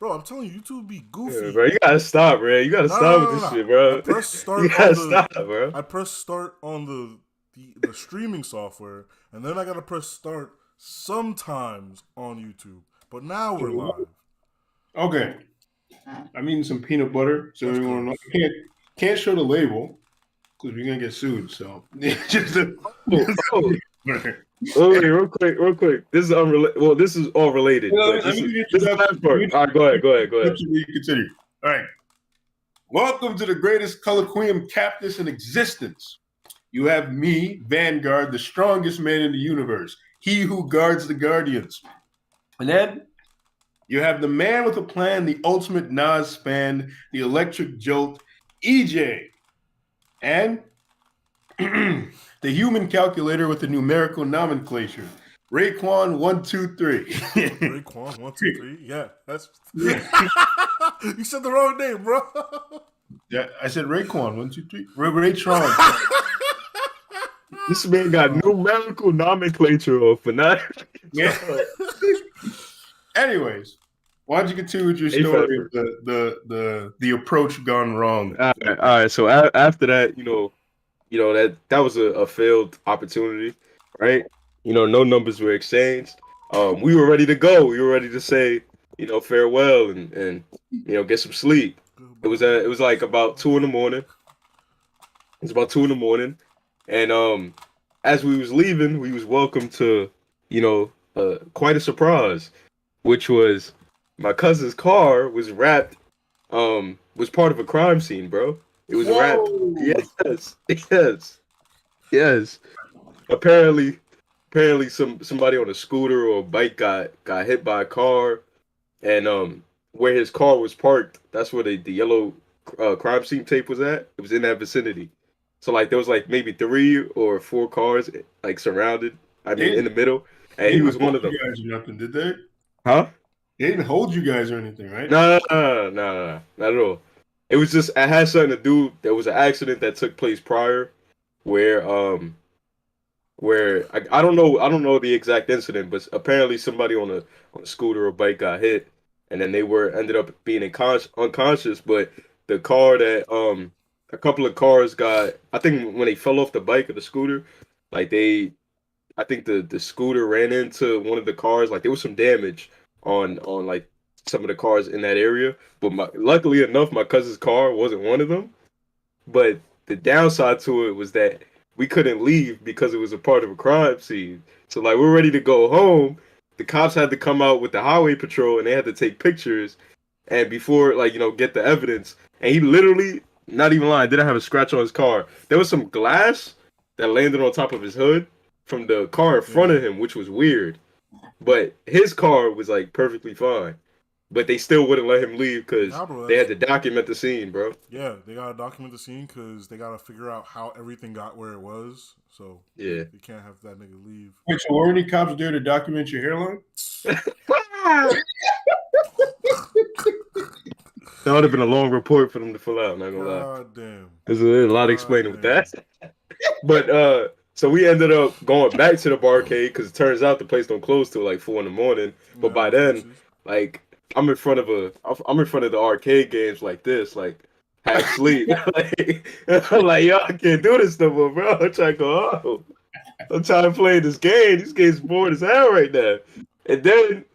Bro, I'm telling you, YouTube be Yeah, goofy. bro, you gotta stop, bro. You gotta No, no, stop no, with no, this no. shit, I bro. press You start on gotta the. stop, bro. I press start on the streaming software, and then I gotta press start sometimes on YouTube. But now we're live. Okay, I'm eating some peanut butter, so That's everyone know. gross. Can't show the label because we're gonna get sued. So just Oh, oh. Wait, real quick. This is unrelated. Well, this is all related, Well, but let me do the this is the introduction. last part. All right, go ahead. We continue. All right. Welcome to the greatest colloquium captus in existence. You have me, Vanguard, the strongest man in the universe, he who guards the guardians. And then you have the man with a plan, the ultimate Nas span, the electric jolt, EJ. And the human calculator with the numerical nomenclature, Raekwon 123. Raekwon 123. Yeah, that's. You said the wrong name, bro. Yeah, I said Raekwon 123. Raytron. This man got numerical nomenclature for not. Yeah. Anyways, why don't you continue with your story of the approach gone wrong? All right. So after that, that was a failed opportunity, right? No numbers were exchanged. We were ready to go. We were ready to say, farewell and get some sleep. It was like about 2 a.m. It was about 2 a.m. And as we was leaving, we was welcomed to, quite a surprise, which was my cousin's car was wrapped, was part of a crime scene, bro. It was wrapped. Yes. Apparently, somebody on a scooter or a bike got hit by a car, and where his car was parked, that's where the yellow crime scene tape was at. It was in that vicinity. So like there was like maybe 3 or 4 cars like surrounded. I mean, in the middle, and he was one of them. You guys or nothing, did they? Huh? They didn't hold you guys or anything, right? No, not at all. It was just it had something to do. There was an accident that took place prior, where I don't know the exact incident, but apparently somebody on a scooter or bike got hit, and then they were ended up being unconscious. But the car that a couple of cars got, I think when they fell off the bike or the scooter, like I think the scooter ran into one of the cars. Like there was some damage on like some of the cars in that area. But luckily enough, my cousin's car wasn't one of them. But the downside to it was that we couldn't leave because it was a part of a crime scene. So like we're ready to go home. The cops had to come out with the highway patrol and they had to take pictures and before get the evidence. And he literally, not even lying, didn't have a scratch on his car. There was some glass that landed on top of his hood from the car in front of him, which was weird. But his car was like perfectly fine. But they still wouldn't let him leave because they had to document the scene, bro. Yeah, they gotta document the scene because they gotta figure out how everything got where it was. So yeah, you can't have that nigga leave. Wait, so were any cops there to document your hairline? That would have been a long report for them to fill out. Not gonna lie. God damn. There's a lot explaining with that. But so we ended up going back to the barcade because it turns out the place don't close till like 4 a.m. But by then, like I'm in front of the arcade games like this, like half sleep. I'm like, yo, I can't do this no more, bro. I'm trying to go home. I'm trying to play this game. This game's bored as hell right now. And then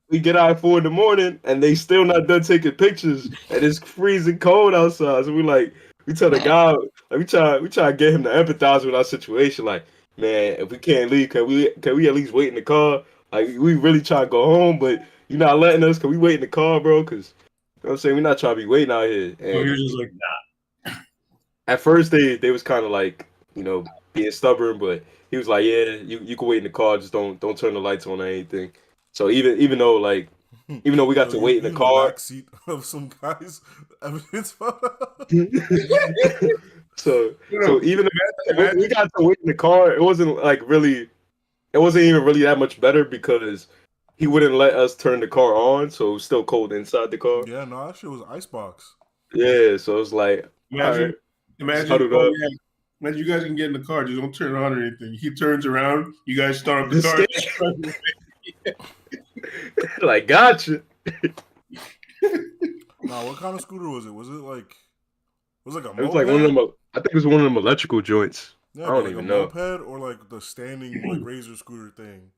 we get out at 4 a.m. and they still not done taking pictures and it's freezing cold outside. So we tell the guy, like, we try to get him to empathize with our situation. Like, man, if we can't leave, can we at least wait in the car? Like, we really try to go home, but you're not letting us. Can we wait in the car, bro? Because you know what I'm saying, we're not trying to be waiting out here. And so you're just like, nah. At first, they was kind of like, being stubborn, but he was like, yeah, you can wait in the car, just don't turn the lights on or anything. So even though we got to wait in the car, backseat of some guy's evidence photo. so even though we got to wait in the car, it wasn't even really that much better because he wouldn't let us turn the car on, so it was still cold inside the car. Yeah, no, that shit was icebox. Yeah, so it's like, imagine you guys can get in the car, just don't turn it on or anything. He turns around, you guys start up the car. Like, gotcha. Nah, what kind of scooter was it? Was it like a It was moped? like one of them. I think it was one of them electrical joints. Yeah, I but don't like a even know. moped or like the standing like razor scooter thing.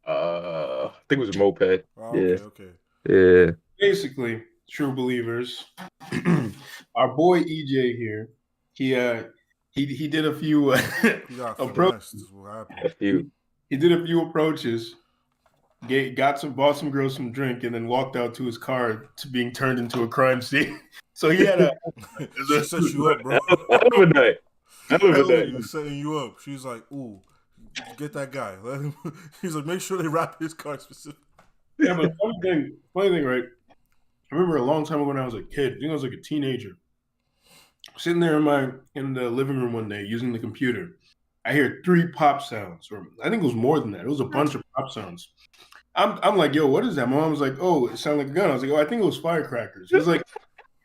I think it was a moped. Oh, Yeah, okay. yeah. Basically, true believers. Our boy EJ here, he did a few He got finessed. approaches. Is what happened. A few. He did a few approaches. Bought some girls some drink, and then walked out to his car to being turned into a crime scene. So he had a. She set you up, bro. Hell of a night. Hell of a She night. was setting you up. She's like, "Ooh, get that guy." Let him. He's like, "Make sure they wrap his car specifically." Yeah, but funny thing, right? I remember a long time ago when I was a kid. I think I was like a teenager, sitting there in the living room one day using the computer. I hear 3 pop sounds, or I think it was more than that. It was a bunch of pop sounds. I'm like, yo, what is that? My mom was like, oh, it sounded like a gun. I was like, oh, I think it was firecrackers. It was like,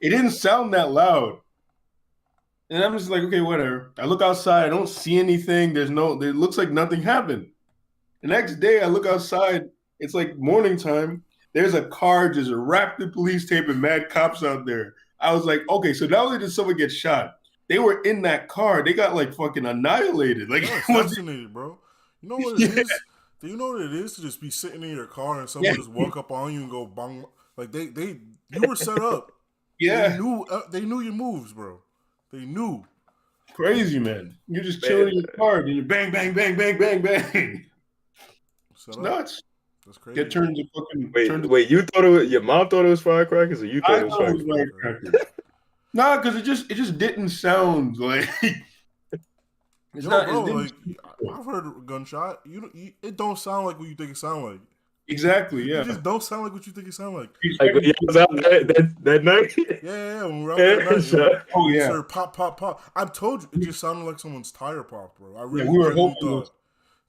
it didn't sound that loud. And I'm just like, okay, whatever. I look outside, I don't see anything. It looks like nothing happened. The next day I look outside, it's like morning time. There's a car just wrapped in police tape and mad cops out there. I was like, okay, so not only did someone get shot, they were in that car. They got like fucking annihilated. Like, They're assassinated, bro. You know what it is? Do you know what it is to just be sitting in your car and someone just walk up on you and go bang? Like you were set up. Yeah, they knew your moves, bro. They knew. Crazy, man. You're just chilling in your car and you bang, bang, bang, bang, bang, bang. It's nuts. That's crazy. Get turned into fucking. Wait. You thought your mom thought it was firecrackers, or you thought it was firecrackers? Nah, because it just didn't sound like. It's not, bro. Like I've heard a gunshot. It don't sound like what you think it sound like. Exactly. Yeah. It just don't sound like what you think it sound like. Like when you was out that night. Yeah. When we were out that night, oh yeah. Sir, pop, pop, pop. I told you, it just sounded like someone's tire popped, bro. I really, we were really hoping thought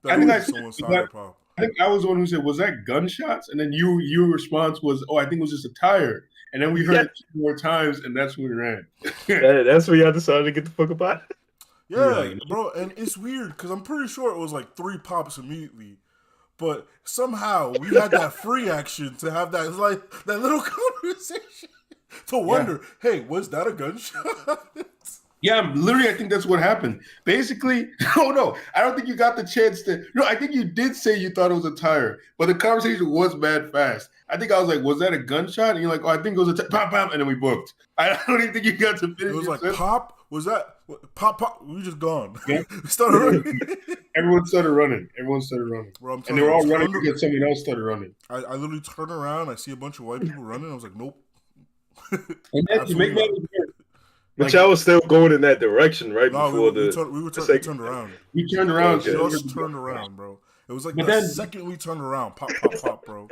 that I think was someone's tire pop. I think I was the one who said, "Was that gunshots?" And then your response was, "Oh, I think it was just a tire." And then we heard it 2 more times, and that's when we ran. That's when y'all decided to get the fuck about it. Yeah, bro, and it's weird because I'm pretty sure it was like 3 pops immediately, but somehow we had that free action to have that little conversation to wonder, hey, was that a gunshot? Yeah, literally, I think that's what happened. Basically, no, I don't think you got the chance to. No, I think you did say you thought it was a tire, but the conversation was mad fast. I think I was like, "Was that a gunshot?" And you're like, "Oh, I think it was a pop, pop," and then we booked. I don't even think you got to finish. It was like pop. Was that pop? Pop? We just gone. Yeah. We started running. Everyone started running. Bro, and they were all running because someone else started running. I literally turned around. I see a bunch of white people running. I was like, "Nope." And then you make that. But y'all was still going in that direction, right? Before we turned around. We turned around. We just turned around, bro. It was like the second we turned around, pop, pop, pop, bro.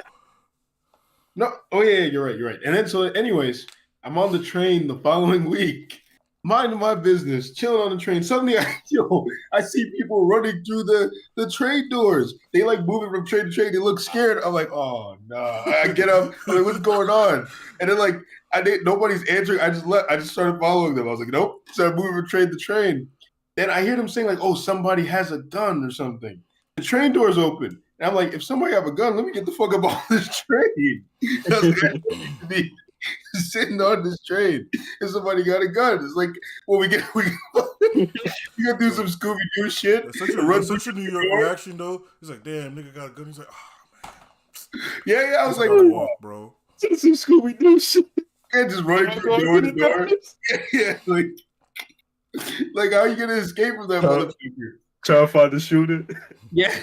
No, oh yeah, you're right. And then anyways, I'm on the train the following week, minding my business, chilling on the train. Suddenly, I see people running through the train doors. They like moving from train to train. They look scared. I'm like, oh no! I get up. I'm like, what's going on? And then like nobody's answering. I just started following them. I was like, nope. Started moving from train to train. Then I hear them saying like, oh, somebody has a gun or something. The train doors open. And I'm like, if somebody have a gun, let me get the fuck up on this train. I need to be sitting on this train. If somebody got a gun, it's like, well, we gotta do some Scooby Doo shit. It's such a New York reaction though. He's like, damn, nigga got a gun. He's like, oh man. Yeah. I was like, walk, bro. Some Scooby Doo shit. And just running through door to door. Yeah, like how are you gonna escape from that motherfucker? Try to find the shooter. Yeah.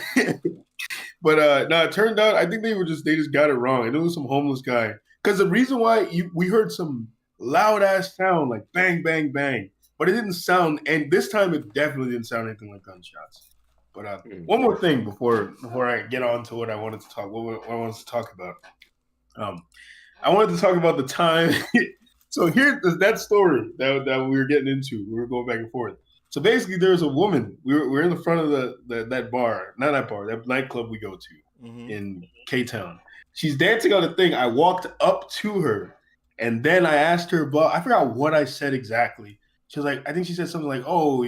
But no, it turned out I think they just got it wrong. And it was some homeless guy. Because the reason why we heard some loud ass sound like bang, bang, bang, but it didn't sound. And this time it definitely didn't sound anything like gunshots. But one more thing before I get on to what I wanted to talk. What I wanted to talk about. I wanted to talk about the time. So here's that story that we were getting into. We were going back and forth. So basically, there's a woman. We're in the front of that bar, not that bar, that nightclub we go to in K-Town. She's dancing on a thing. I walked up to her, and then I asked her about. I forgot what I said exactly. She was like, I think she said something like, "Oh,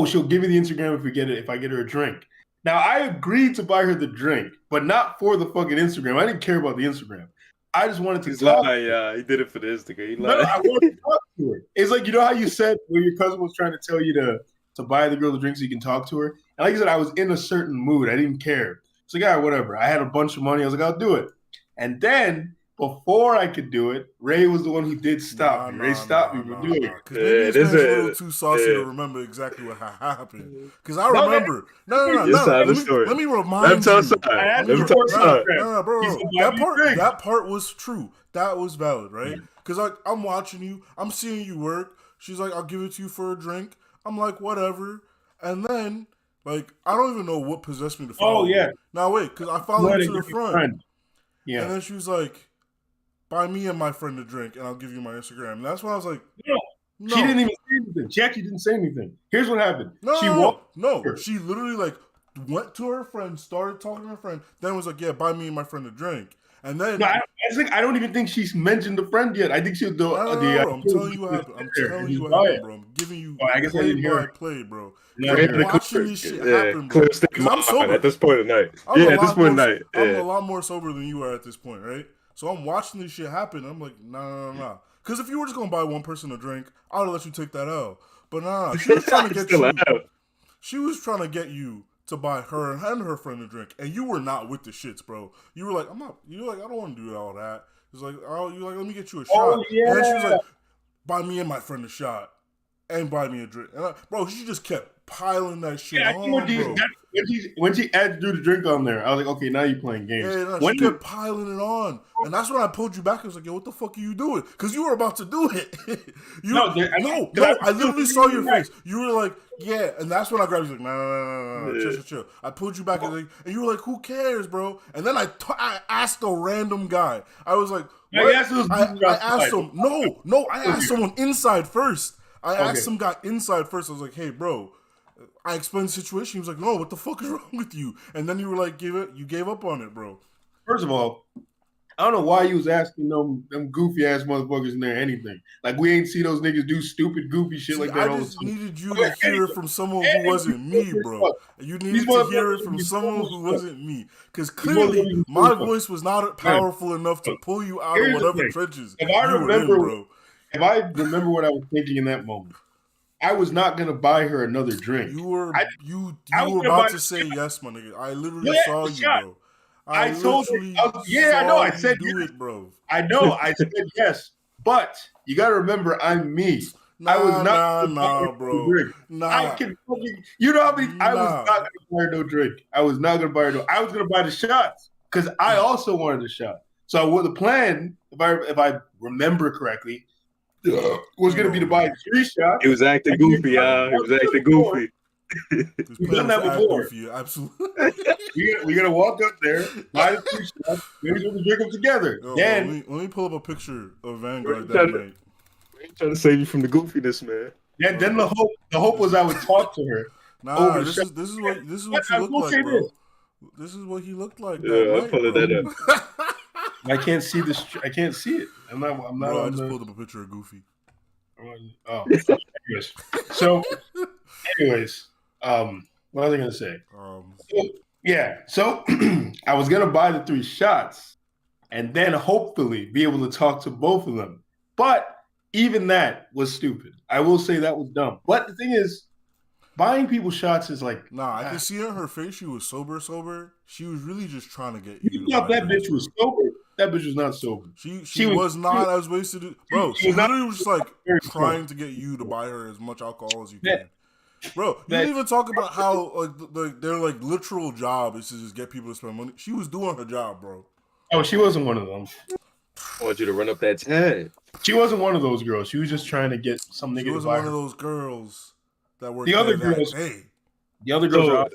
she'll give me the Instagram if I get her a drink." Now I agreed to buy her the drink, but not for the fucking Instagram. I didn't care about the Instagram. I just wanted to He's talk. lying, yeah. He did it for the Instagram. He No, lied. I wanted to talk to her. It's like, you know how you said when your cousin was trying to tell you to buy the girl the drink so you can talk to her? And like I said, I was in a certain mood. I didn't care. It's like, whatever. I had a bunch of money. I was like, I'll do it. And then before I could do it, Ray was the one who did stop me. Ray stopped me from doing it. Because maybe this man's a little too saucy to remember exactly what happened. Because I remember. No. Let me remind you. No, bro. That part was true. That was valid, right? Because I'm watching you. I'm seeing you work. She's like, I'll give it to you for a drink. I'm like, whatever. And then, like, I don't even know what possessed me to follow. Oh, yeah. Now, wait, because I followed her to the front. Yeah. And then she was like, buy me and my friend a drink, and I'll give you my Instagram. And that's when I was like, no. She didn't even say anything. She actually didn't say anything. Here's what happened. She literally, like, went to her friend, started talking to her friend, then was like, yeah, buy me and my friend a drink. And then I don't even think she's mentioned the friend yet. I think she'll do I'm telling you what happened. I'm telling you what happened, bro. I'm giving you play, bro. I'm watching this shit happen, bro. I'm sober at this point of night. At this point of night. I'm a lot more sober than you are at this point, right? So I'm watching this shit happen. I'm like, nah. Because if you were just gonna buy one person a drink, I would have let you take that L. But nah, she was trying to get you. She was trying to get you to buy her and her friend a drink, and you were not with the shits, bro. You were like, I'm not. You're like, I don't want to do all that. It's like, you're like, let me get you a shot. Oh, yeah. And then she was like, buy me and my friend a shot, and buy me a drink. And bro, she just kept piling that shit on, bro. When she added do the drink on there, I was like, okay, now you're playing games. Yeah, she kept piling it on. And that's when I pulled you back. I was like, yo, what the fuck are you doing? Because you were about to do it. I literally saw your face. You were like, yeah. And that's when I grabbed you. Like, no. Chill. I pulled you back and you were like, who cares, bro? And then I asked a random guy. I was like, what? I asked him. No. I asked someone inside first. I asked some guy inside first. I was like, hey, bro. I explained the situation. He was like, no, what the fuck is wrong with you? And then you were like, you gave up on it, bro. First of all, I don't know why you was asking them goofy ass motherfuckers in there anything. Like, we ain't see those niggas do stupid goofy shit like that. I just needed you to hear it from someone who wasn't me, bro. You needed to hear it from someone who wasn't me. Because clearly, my voice was not powerful enough to pull you out of whatever trenches you were in, bro. If I remember what I was thinking in that moment, I was not gonna buy her another drink. You were about to say yes, my nigga. I literally saw you, bro. I told her. I know. I said do it, bro. I know. I said yes, but you gotta remember, I'm me. I was not bro. I can fucking. You know how many? I was not gonna buy her no drink. I was not gonna buy her no. I was gonna buy the shots because I also wanted a shot. So what the plan, if I remember correctly, was going to be to buy 3 shots. He was acting goofy, y'all. He was acting goofy. We've done that before. Absolutely. We're going to walk up there, buy the 3 shots, maybe we'll drink them together. Let me pull up a picture of Vanguard that night. We're trying to save you from the goofiness, man. Yeah, then the hope was I would talk to her. This is what you look like, bro. This is what he looked like. I'm pulling that up. I can't see this. I can't see it. I'm not. Bro, I just pulled up a picture of Goofy. Oh, anyways. So, what was I gonna say? So I was gonna buy the 3 shots, and then hopefully be able to talk to both of them. But even that was stupid. I will say that was dumb. But the thing is, buying people shots is like... I can see on her face she was sober. She was really just trying to get you. You thought that bitch was sober? That bitch was not sober. She was not as wasted. Bro, she literally was just like trying to get you to buy her as much alcohol as you can. Bro, you didn't even talk about how their literal job is to just get people to spend money. She was doing her job, bro. Oh, she wasn't one of them. I want you to run up that tab. She wasn't one of those girls. She was just trying to get some nigga to buy her. She wasn't one of those girls that were the other girls. The other girls.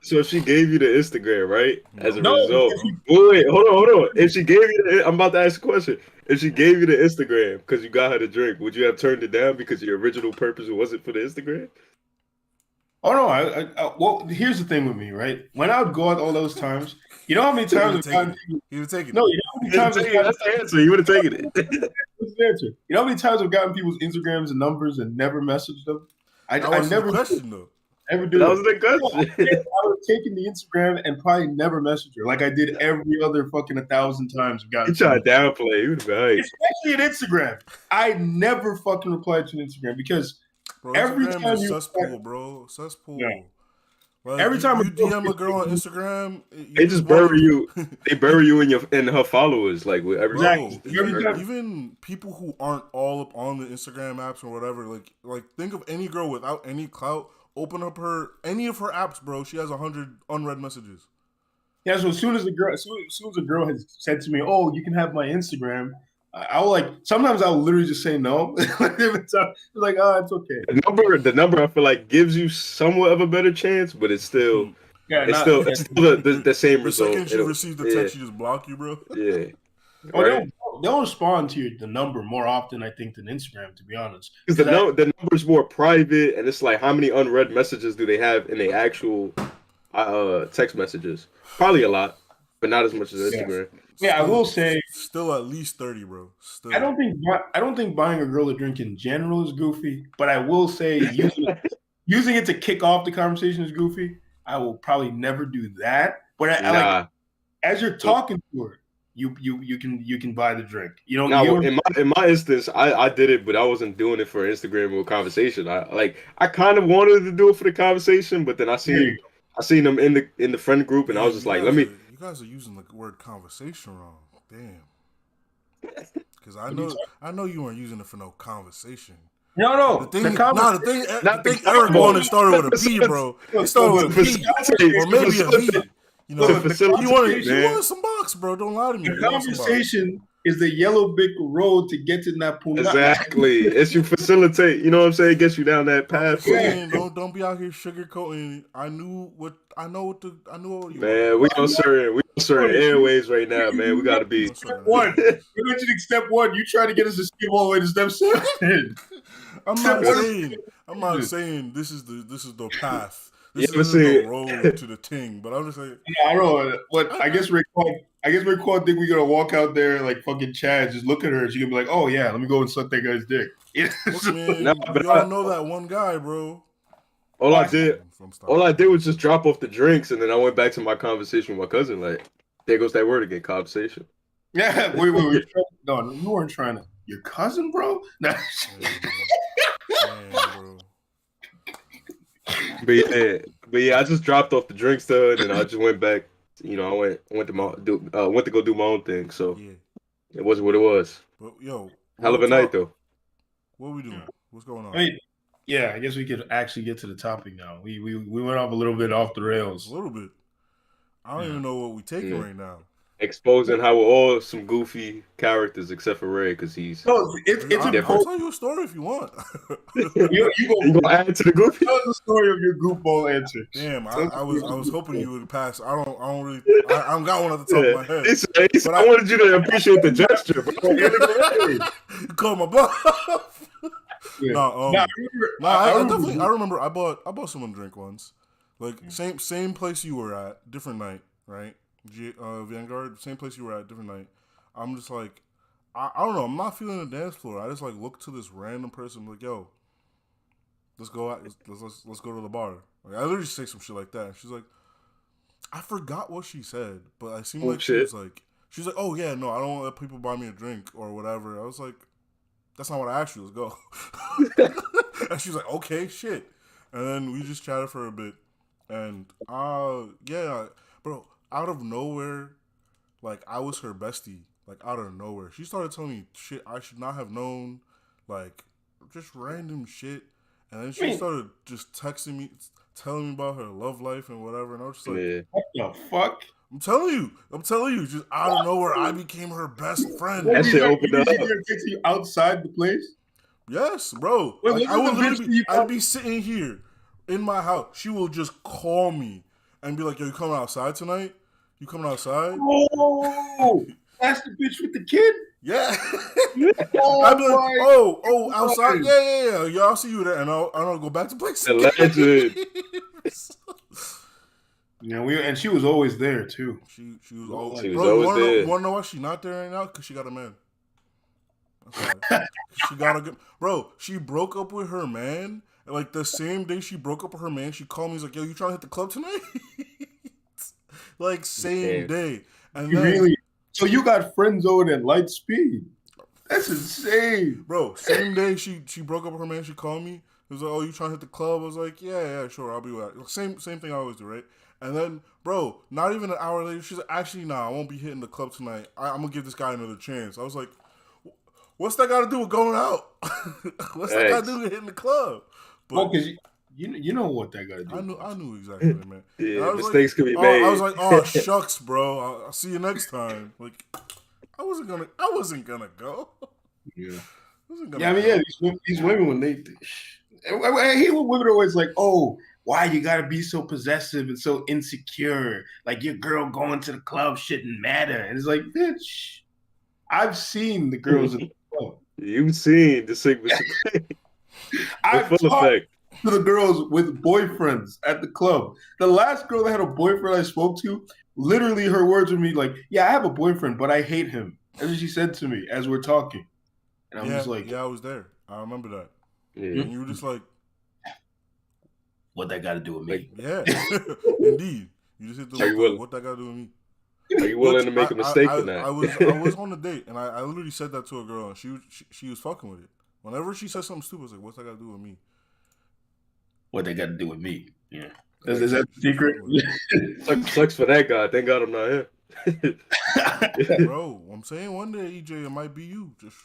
So she gave you the Instagram, right? As a result. Wait, hold on. If she gave you I'm about to ask a question. If she gave you the Instagram because you got her to drink, would you have turned it down because your original purpose wasn't for the Instagram? Oh no, well, here's the thing with me, right? When I would go out all those times, you know how many times he would take it. No, you know how many times that's the answer. You would have taken it. That's the answer. You know how many times I've gotten people's Instagrams and numbers and never messaged them? I never question though. Never do. That was the question. I would taken the Instagram and probably never messaged her like I did every other fucking 1,000 times. He tried to downplay. He was right. Especially at Instagram. I never fucking replied to an Instagram because Bro, every Instagram time is you cesspool, bro. Cesspool. Yeah. Like, Every time you a girl DM a gets girl on taken- Instagram, They just bury you. They bury you in her followers, like with every Bro, Exactly. Every time. even people who aren't all up on the Instagram apps or whatever, like think of any girl without any clout, open up any of her apps, bro. She has 100 unread messages. Yeah, so as soon as a girl has said to me, "Oh, you can have my Instagram," I'll like sometimes I'll literally just say no. It's like, oh, it's okay. the number. I feel like gives you somewhat of a better chance, but it's still Yeah, it's still the same The result. second she receives the text, she just block you, bro. Yeah. Oh, Right? they'll respond to the number more often, I think, than Instagram, to be honest. Because the number's more private, and it's like how many unread messages do they have in the actual text messages? Probably a lot, but not as much as Instagram. Yeah, I will say, still at least 30, bro. Still. I don't think buying a girl a drink in general is goofy, but I will say using it to kick off the conversation is goofy. I will probably never do that. But I like as you're talking to her, you can buy the drink. You know, now in my instance, I did it, but I wasn't doing it for Instagram or conversation. I kind of wanted to do it for the conversation, but then I seen them in the friend group, and I was just like, let me. You guys are using the word conversation wrong. Damn. Because I know you weren't using it for no conversation. No. The thing Eric wanted started with a P, bro. It started with a P, or maybe a V. You know, you wanted some box, bro. Don't lie to me. The conversation is the yellow brick road to get to Napuna. Exactly. It's you facilitate. You know what I'm saying? It gets you down that path. Don't be out here sugarcoating. I know what you. Man, we on certain airways right now, man. We gotta be Step one. We're mentioning step one. You try to get us to skip all the way to step 7. I'm not saying this is the path. This is the road to the ting, but I'm just saying. Yeah, I know. But I guess Raekwon think we're gonna walk out there like fucking Chad, just look at her, and she's gonna be like, "Oh yeah, let me go and suck that guy's dick." Look, man, we all know that one guy, bro. All I did was just drop off the drinks, and then I went back to my conversation with my cousin. Like, there goes that word again, conversation. Yeah, wait. No, you weren't trying to. Your cousin, bro? Nah. Man, bro. But yeah, I just dropped off the drinks to her, and I just went back. You know, I went to go do my own thing. So it wasn't what it was. But yo, hell of a night though. What are we doing? What's going on? I guess we could actually get to the topic now. We went off a little bit off the rails. A little bit. I don't even know what we're taking right now. Exposing how we're all some goofy characters except for Ray, because he's. No, it's I'll tell you a story if you want. You gonna add to the goofy? Tell the story of your goofball answer. Damn, I was hoping you would pass. I don't got one at the top of my head. But I wanted you to appreciate the gesture, bro. You called my bluff. Yeah. I remember. I bought someone a drink once. Like same place you were at, different night, right? Vanguard, same place you were at, different night. I'm just like, I don't know. I'm not feeling the dance floor. I just like look to this random person, like, yo, let's go out. Let's go to the bar. Like, I literally say some shit like that. And she's like, I forgot what she said, but I seemed like she's like, oh yeah, no, I don't want to let people buy me a drink or whatever. I was like, that's not what I asked you. Let's go. And she's like, okay, shit. And then we just chatted for a bit, and yeah, bro. Out of nowhere, like, I was her bestie. Like, out of nowhere. She started telling me shit I should not have known. Like, just random shit. And then she started just texting me, telling me about her love life and whatever. And I was just like, what the fuck? I'm telling you, just out of nowhere, I became her best friend. That shit opened up. You outside the place? Yes, bro. Like, I'd be sitting here in my house. She will just call me and be like, yo, you coming outside tonight? You coming outside? Oh, that's the bitch with the kid? Yeah. I'd be like, outside? Yeah. I'll see you there. And I'll go back to place. Legend. Yeah, and she was always there, too. She was always there. You want to know why she's not there right now? Because she got a man. She got a good... Bro, she broke up with her man. And like the same day she broke up with her man, she called me. He's like, yo, you trying to hit the club tonight? like same Damn. day. And You then, really? So you got friend zoned at light speed? That's insane, bro. Same day she broke up with her man. She called me. It was like, oh, you trying to hit the club? I was like, yeah, sure, I'll be with you. Same thing I always do, right? And then, bro, not even an hour later, she's like, actually, nah, I won't be hitting the club tonight. I'm gonna give this guy another chance. I was like, what's that got to do with going out? What's that got to do with hitting the club? But well, because you know what that got to do. I knew exactly what it meant. Yeah, I was mistakes like, could be made. I was like, oh shucks, bro. I'll see you next time. Like, I wasn't gonna go. Yeah. Yeah, I mean, yeah, these women when they, I hate when women are always like, oh, why you gotta be so possessive and so insecure? Like your girl going to the club shouldn't matter. And it's like, bitch, I've seen the girls in the club. You've seen the Sigma. I've full talked effect. to the girls with boyfriends at the club. The last girl that had a boyfriend I spoke to, literally her words were me like, yeah, I have a boyfriend, but I hate him. That's what she said to me as we're talking. And I was like, yeah, I was there. I remember that. Yeah. And you were just like, what that got to do with me? yeah, indeed. You just hit the what that got to do with me? Are you willing to make a mistake or not? I was on a date, and I literally said that to a girl, and she was fucking with it. Whenever she said something stupid, I was like, what's that got to do with me? What they got to do with me? Yeah. Is that the secret? Sucks for that guy. Thank God I'm not here. Bro, I'm saying one day, EJ, it might be you. Just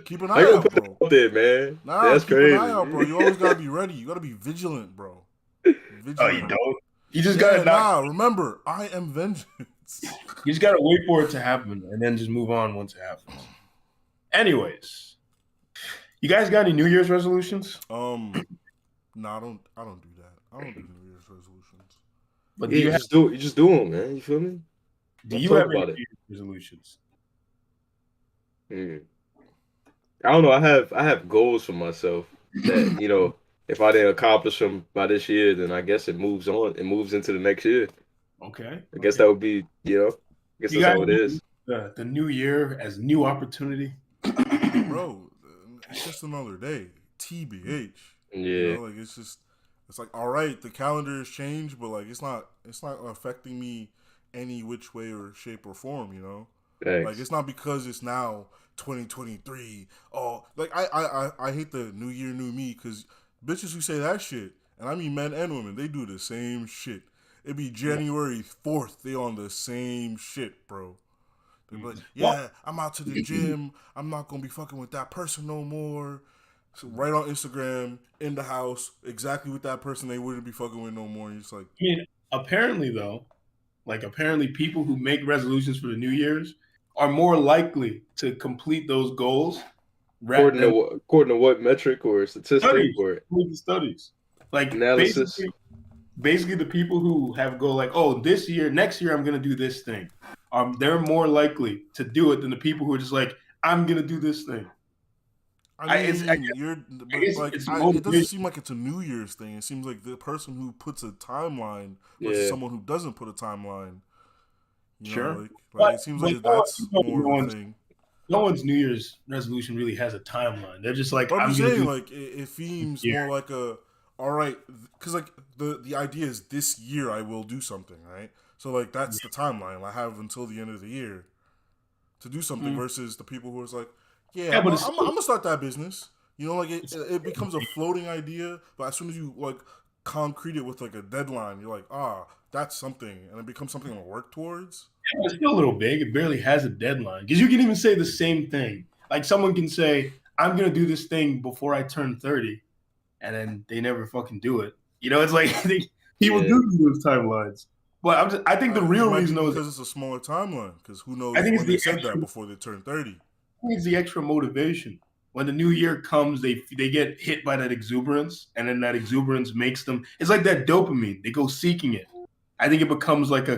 keep an eye out, bro. Out there, man. Nah, that's keep crazy. An eye out, bro. You always gotta be ready. You gotta be vigilant, bro. Vigilant. Oh, you don't? You just gotta remember, I am vengeance. You just gotta wait for it to happen and then just move on once it happens. Anyways, you guys got any New Year's resolutions? No, I don't do that. I don't do New Year's resolutions. But you just do them, man. You feel me? Do you have any New Year's resolutions? I don't know. I have goals for myself that if I didn't accomplish them by this year, then I guess it moves on. It moves into the next year. Okay. I guess that would be I guess that's how it is. The new year as new opportunity, bro. It's just another day. TBH. Yeah. Like it's like all right. The calendar has changed, but like it's not affecting me any which way or shape or form. Thanks. Like it's not because it's now 2023. Oh, like I hate the new year, new me, because bitches who say that shit, and I mean men and women, they do the same shit. It be January 4th, they on the same shit, bro. They're like, yeah, I'm out to the gym. I'm not gonna be fucking with that person no more. So right on Instagram, in the house, exactly with that person they wouldn't be fucking with no more. And it's like, I mean, apparently people who make resolutions for the New Year's are more likely to complete those goals. According to what metric or statistic or studies, like analysis. Basically, the people who have go like, oh, next year I'm gonna do this thing. They're more likely to do it than the people who are just like, I'm gonna do this thing. It doesn't seem like it's a New Year's thing. It seems like the person who puts a timeline versus someone who doesn't put a timeline. Sure. It seems like that's more of a thing. No one's New Year's resolution really has a timeline. They're just like, I'm saying, like, it seems more like all right, because like the idea is this year I will do something, right? So like that's the timeline. I have until the end of the year to do something versus the people who are like, I'm gonna start that business. Like it becomes a floating idea, but as soon as you like concrete it with like a deadline, you're like, that's something, and it becomes something to work towards. Yeah, it's still a little vague. It barely has a deadline because you can even say the same thing. Like someone can say, I'm gonna do this thing before I turn 30, and then they never fucking do it. It's like people do those timelines. But I think the real reason is because it's a smaller timeline. Because who knows when they said that before they turned 30. I think it's the extra motivation. When the new year comes, they get hit by that exuberance, and then that exuberance makes them. It's like that dopamine. They go seeking it. I think it becomes like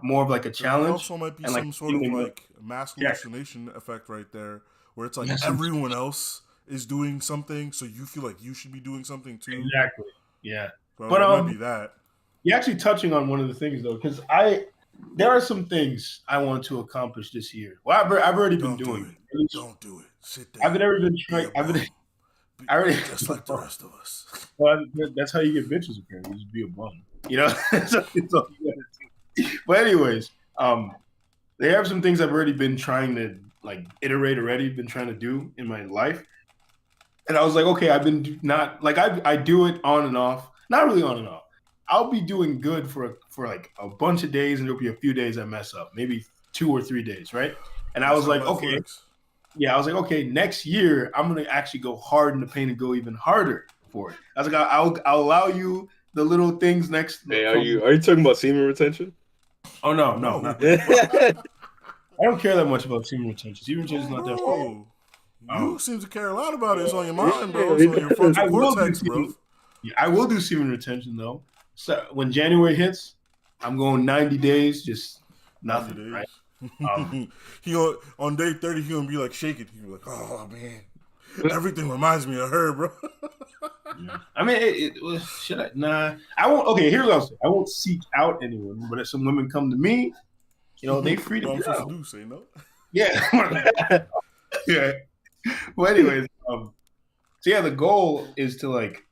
more of like a challenge. There also might be some sort of like mass hallucination effect right there, where it's like everyone else is doing something, so you feel like you should be doing something too. Exactly. Yeah. So but it might be that. You're actually touching on one of the things though, because there are some things I want to accomplish this year. Well, I've already been doing. Don't do it. Sit there. I've been trying. I already just like the rest of us. Well, that's how you get bitches apparently. Just be a bum. You know, that's all you gotta do. But anyways, they have some things I've already been trying to like iterate already, been trying to do in my life. And I was like, okay, I've been not like I do it on and off, not really on and off. I'll be doing good for like a bunch of days, and there'll be a few days I mess up, maybe 2 or 3 days, right? And I was like, okay, yeah, I was like, okay, next year I'm gonna actually go hard in the paint and go even harder for it. I was like, I'll allow you the little things next. Hey, are you talking about semen retention? Oh no, I don't care that much about semen retention. Semen retention is not that far. You seem to care a lot about it. It's on your mind, bro. It's on your frontal cortex, bro. Yeah, I will do semen retention though. So when January hits, I'm going 90 days, just nothing. Right? He on day 30, he gonna be like shaking. He be like, "Oh man, everything reminds me of her, bro." Yeah. I mean, should I? Nah, I won't. Okay, here's what I'll say. I won't seek out anyone, but if some women come to me, they free to I'm go. supposed to do say no. Yeah, yeah. Well, anyways, so yeah, the goal is to like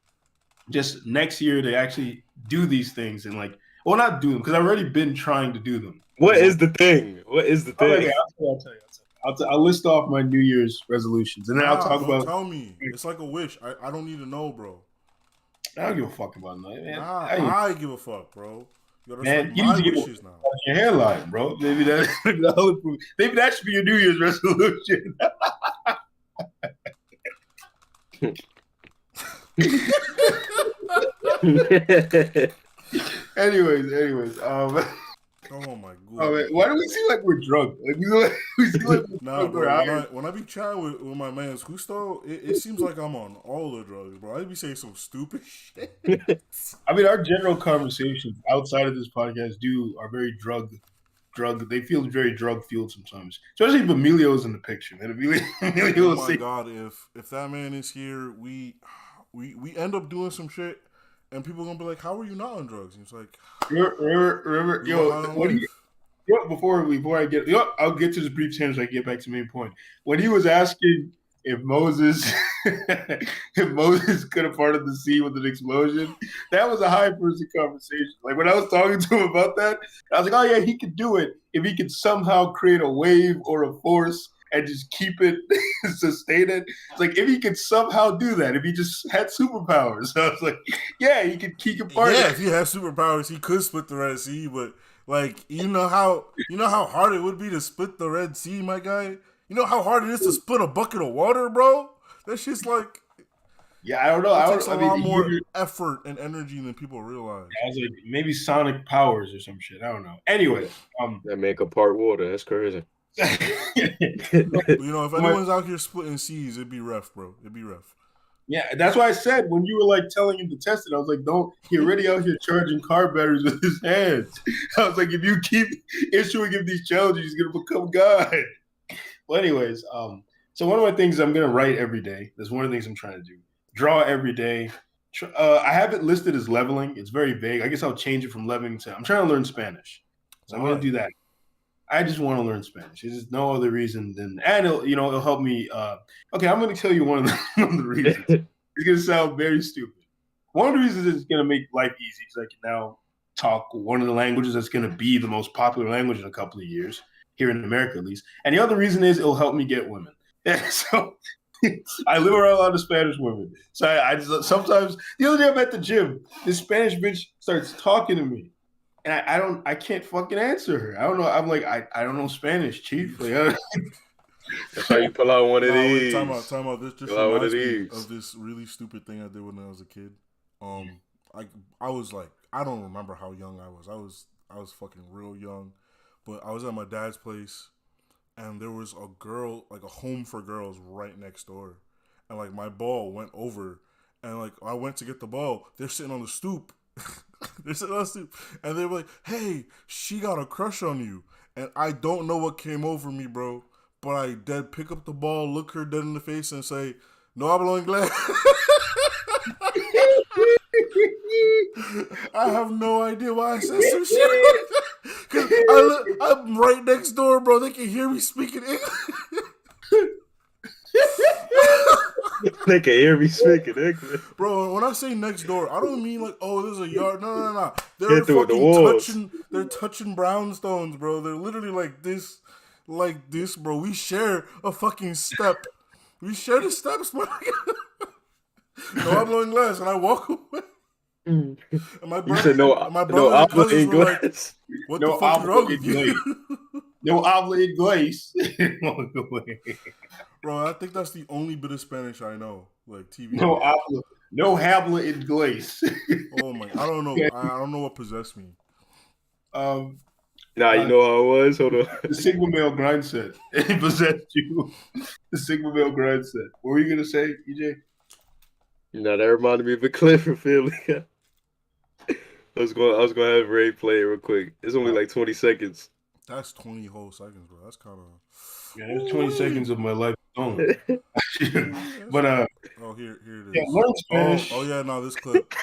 just next year to actually do these things and like, well, not do them because I've already been trying to do them. What is the thing? What is the thing? Okay, I'll tell you. I'll list off my New Year's resolutions and then I'll talk about. Tell me, it's like a wish. I don't need to know, bro. I don't give a fuck about that, man. I give a fuck, bro. Man, you need to get now. Your hairline, bro. Maybe that should be your New Year's resolution. anyways, oh my god. Oh, man, why do we seem like we're drunk? Like we seem like we're drunk. Bro, when I be chatting with my man's Gusto, it seems like I'm on all the drugs, bro. I be saying some stupid shit. I mean, our general conversations outside of this podcast are very drug. They feel very drug fueled sometimes, especially if Emilio's in the picture. And Emilio oh my god, if that man is here, we end up doing some shit, and people are gonna be like, "How are you not on drugs?" And it's like, remember, before I get, I'll get to the brief tangent so I get back to the main point. When he was asking if Moses could have parted the sea with an explosion, that was a high person conversation. Like when I was talking to him about that, I was like, oh yeah, he could do it if he could somehow create a wave or a force and just keep it sustain it. It's like if he could somehow do that, if he just had superpowers. So I was like, yeah, he could part. Yeah, if he had superpowers, he could split the Red Sea, but like you know how hard it would be to split the Red Sea, my guy? You know how hard it is to split a bucket of water, bro? That shit's like... Yeah, I don't know. It takes a lot more effort and energy than people realize. I was like, maybe sonic powers or some shit. I don't know. Anyway. That make a part water. That's crazy. If anyone's out here splitting seas, it'd be rough, bro. It'd be rough. Yeah, that's why I said when you were like telling him to test it, I was like, he already out here charging car batteries with his hands. I was like, if you keep issuing him these challenges, he's going to become God. Well, anyways, so one of my things I'm going to write every day. That's one of the things I'm trying to do. Draw every day. I have it listed as leveling. It's very vague. I guess I'll change it from leveling to... I'm trying to learn Spanish. So I'm going to do that. I just want to learn Spanish. There's no other reason than... And it'll help me... okay, I'm going to tell you one of the reasons. It's going to sound very stupid. One of the reasons is it's going to make life easy because I can now talk one of the languages that's going to be the most popular language in a couple of years. Here in America, at least. And the other reason is it'll help me get women. So I live around a lot of Spanish women. So I just sometimes the other day I'm at the gym, this Spanish bitch starts talking to me. And I can't fucking answer her. I don't know. I'm like, I don't know Spanish, chief. Like, that's how you pull out one of these. Time out. This just reminds me of this really stupid thing I did when I was a kid. I was like, I don't remember how young I was. I was fucking real young. But I was at my dad's place, and there was a girl, like a home for girls right next door. And, like, my ball went over, and, like, I went to get the ball. They're sitting on the stoop. And they were like, hey, she got a crush on you. And I don't know what came over me, bro. But I dead pick up the ball, look her dead in the face, and say, no hablo inglés. I have no idea why I said some shit like that. Because I'm right next door, bro. They can hear me speaking English. They can hear me speaking English. Bro, when I say next door, I don't mean like, oh, there's a yard. No. They're Get through the fucking walls. they're touching brownstones, bro. They're literally like this, bro. We share a fucking step. We share the steps, man. No, I'm blowing glass, and I walk away. And my You brother, said no and habla cousins were like, inglés. what No the fuck is habla wrong with inglés. you? No habla inglés. Bro, I think that's the only bit of Spanish I know. Like TV. No habla inglés. Oh my, I don't know. I don't know what possessed me. Nah, you know how it was? Hold on. The Sigma male grind set. It possessed you. The Sigma male grind set. What were you gonna say, EJ? Nah, that reminded me of a clip from Philly. I was gonna have Ray play it real quick. It's only like 20 seconds. That's 20 whole seconds, bro. That's kind of. Yeah, there's 20 seconds of my life gone. But oh, here it is. Yeah, learn Spanish. Oh yeah, no, this clip.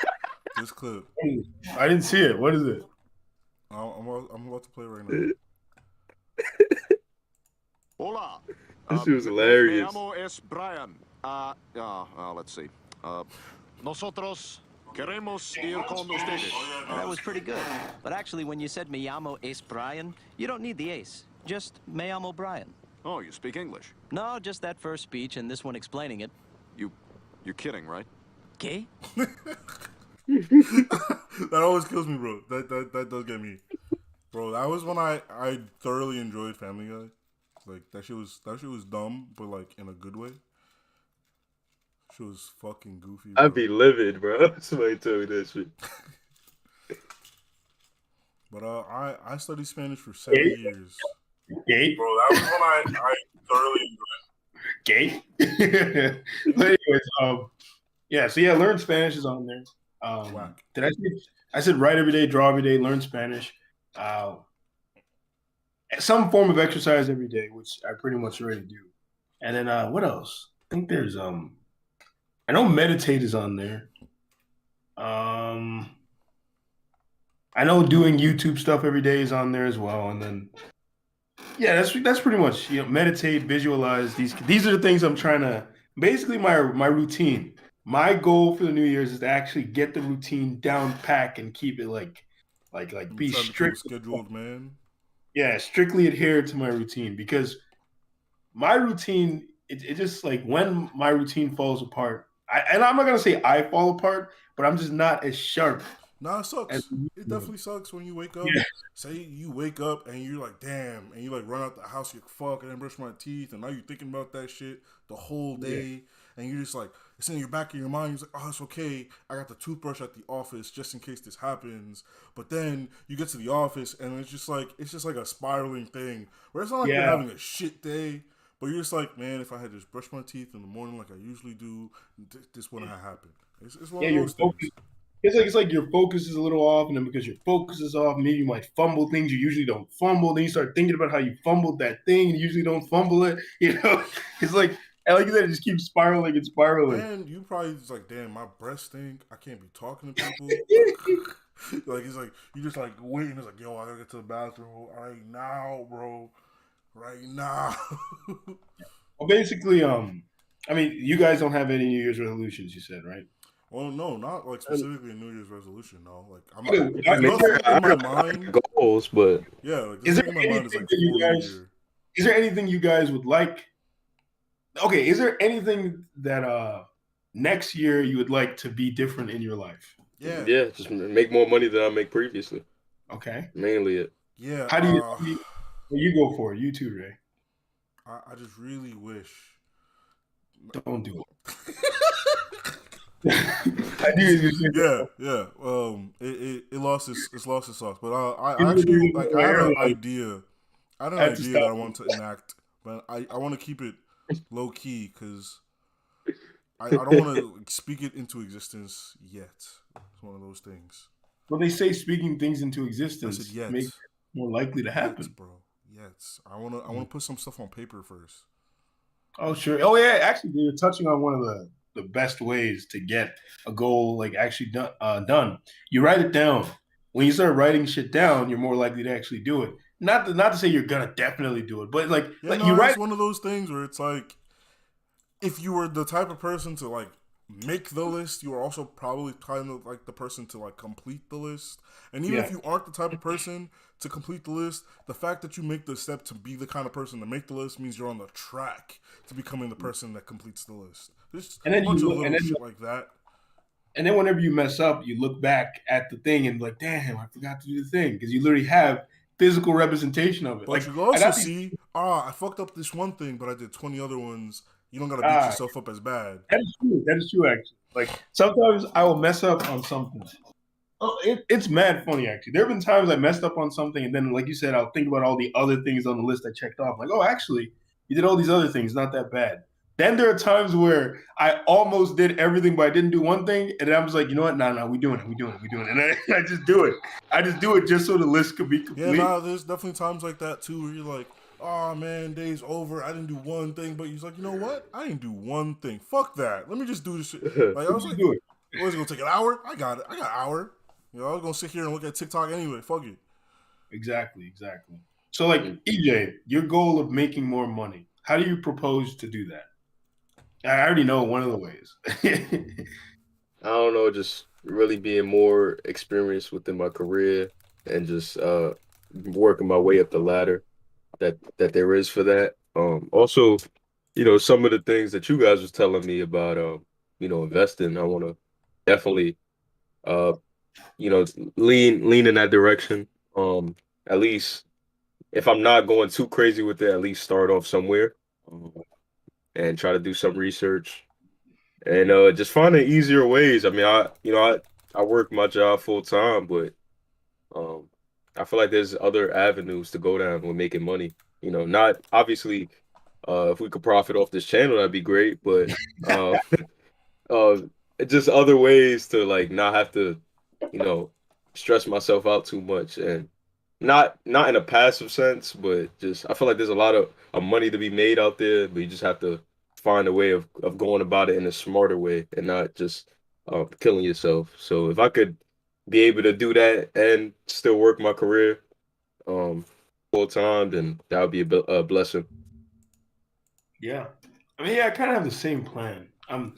I didn't see it. What is it? I'm about to play right now. Hola. This shit was hilarious. Me llamo es Brian. Let's see. Nosotros queremos ir con ustedes. That was pretty good. But actually, when you said me llamo es Brian, you don't need the ace. Just me llamo Brian. Oh, you speak English. No, just that first speech and this one explaining it. You're kidding, right? ¿Qué? That always kills me, bro. That does get me, bro. That was when I thoroughly enjoyed Family Guy. Like that shit was dumb, but like in a good way. She was fucking goofy, bro. I'd be livid, bro. Somebody tell me that shit. But I studied Spanish for 7 years. Gay? Bro, that was when I thoroughly enjoyed. Gay? But anyways, yeah. So yeah, learn Spanish is on there. Whack. Did I said write every day, draw every day, learn Spanish. Some form of exercise every day, which I pretty much already do. And then what else? I think there's I know meditate is on there. I know doing YouTube stuff every day is on there as well. And then yeah, that's pretty much, meditate, visualize. These are the things I'm trying to, basically my routine. My goal for the New Year's is to actually get the routine down pack and keep it like be strict scheduled, man. Yeah, strictly adhere to my routine, because my routine, it just like when my routine falls apart, and I'm not gonna say I fall apart, but I'm just not as sharp. Nah, it sucks. It definitely sucks when you wake up. Yeah. Say you wake up and you're like, damn, and you like run out the house, you're like, fuck, I didn't brush my teeth, and now you're thinking about that shit the whole day, and you're just like, it's in your back of your mind. You're like, oh, it's okay. I got the toothbrush at the office just in case this happens. But then you get to the office and it's just like a spiraling thing where it's not like you're having a shit day, but you're just like, man, if I had just brushed my teeth in the morning like I usually do, this wouldn't have happened. It's one of those things. It's like your focus is a little off, and then because your focus is off, maybe you might fumble things you usually don't fumble. Then you start thinking about how you fumbled that thing and you usually don't fumble it. It's like. And like you said, it just keeps spiraling and spiraling. And you probably just like, damn, my breath stink. I can't be talking to people. Like, it's like, you just like waiting. It's like, yo, I gotta get to the bathroom right now, bro. Right now. Well, basically, I mean, you guys don't have any New Year's resolutions, you said, right? Well, no, not like specifically a New Year's resolution, no. Like, I'm in my mind. Goals, but yeah, like, is there anything you guys would like? Okay, is there anything that next year you would like to be different in your life? Yeah, just make more money than I make previously. Okay, mainly it. Yeah. How do you go for it? You too, Ray. I just really wish. Don't do it. Yeah. It lost its sauce, but I actually like I had an idea. I had an idea that I want to enact, but I want to keep it low key because I don't want to speak it into existence yet. It's one of those things. Well, they say speaking things into existence makes it more likely to happen, yet, bro. Yes, I want to put some stuff on paper first. Oh sure. Oh yeah. Actually, you're touching on one of the best ways to get a goal like actually done. You write it down. When you start writing shit down, you're more likely to actually do it. Not to say you're gonna definitely do it, but you write. It's one of those things where it's like if you were the type of person to like make the list, you are also probably kind of like the person to like complete the list. And even if you aren't the type of person to complete the list, the fact that you make the step to be the kind of person to make the list means you're on the track to becoming the person that completes the list. There's And a then bunch you of look, little shit like that. and then whenever you mess up, you look back at the thing and be like, damn, I forgot to do the thing because you literally have physical representation of it. But Like you can I also got these. see, I fucked up this one thing, but I did 20 other ones. You don't gotta beat yourself up as bad. That is true. That is true, actually. Like sometimes I will mess up on something. Oh, it's mad funny actually. There have been times I messed up on something, and then, like you said, I'll think about all the other things on the list I checked off. Like, oh, actually, you did all these other things. Not that bad. Then there are times where I almost did everything, but I didn't do one thing, and then I was like, you know what? No, we doing it, and I just do it. I just do it just so the list could be Yeah, complete. there's definitely times like that too where you're like, oh man, day's over. I didn't do one thing, but he's like, you know what? I didn't do one thing. Fuck that. Let me just do this shit. Like I was like, do it. what is it gonna take an hour? I got it. I got an hour. You know, I was gonna sit here and look at TikTok anyway. Fuck it. Exactly. So, like, EJ, your goal of making more money, how do you propose to do that? I already know one of the ways. I don't know, just really being more experienced within my career and just working my way up the ladder that there is for that. Also, some of the things that you guys was telling me about investing, I want to definitely uh lean in that direction. At least if I'm not going too crazy with it, at least start off somewhere, um, and try to do some research and just finding easier ways. I mean, I work my job full time, but um, I feel like there's other avenues to go down with making money. Not obviously, if we could profit off this channel, that'd be great. But uh, uh, just other ways to like not have to, you know, stress myself out too much, and not in a passive sense, but just I feel like there's a lot of money to be made out there, but you just have to find a way of going about it in a smarter way and not just killing yourself. So if I could be able to do that and still work my career um full time, then that would be a blessing. Yeah. I mean, yeah, I kind of have the same plan. I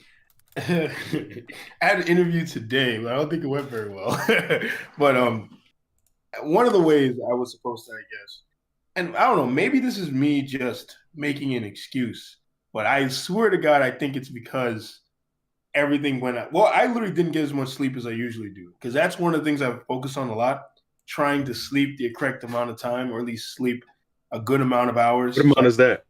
had an interview today, but I don't think it went very well. But one of the ways I was supposed to, I guess, and I don't know, maybe this is me just making an excuse, but I swear to God, I think it's because everything went out. Well, I literally didn't get as much sleep as I usually do because that's one of the things I've focused on a lot, trying to sleep the correct amount of time, or at least sleep a good amount of hours. What amount is that?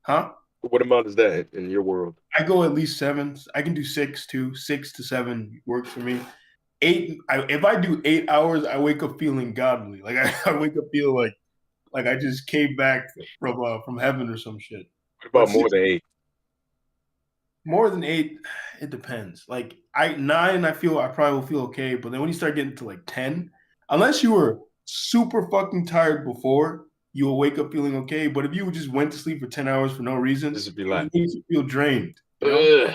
Huh? What amount is that in your world? I go at least 7. I can do 6 too. 6 to 7 works for me. If I do 8 hours, I wake up feeling godly. Like I wake up feeling like I just came back from heaven or some shit. What But about more than 8? more than 8, it depends. Like 9, I probably will feel okay. But then when you start getting to like 10, unless you were super fucking tired before, you will wake up feeling okay. But if you just went to sleep for 10 hours for no reason, This would be it like, makes you feel drained. You know? ugh.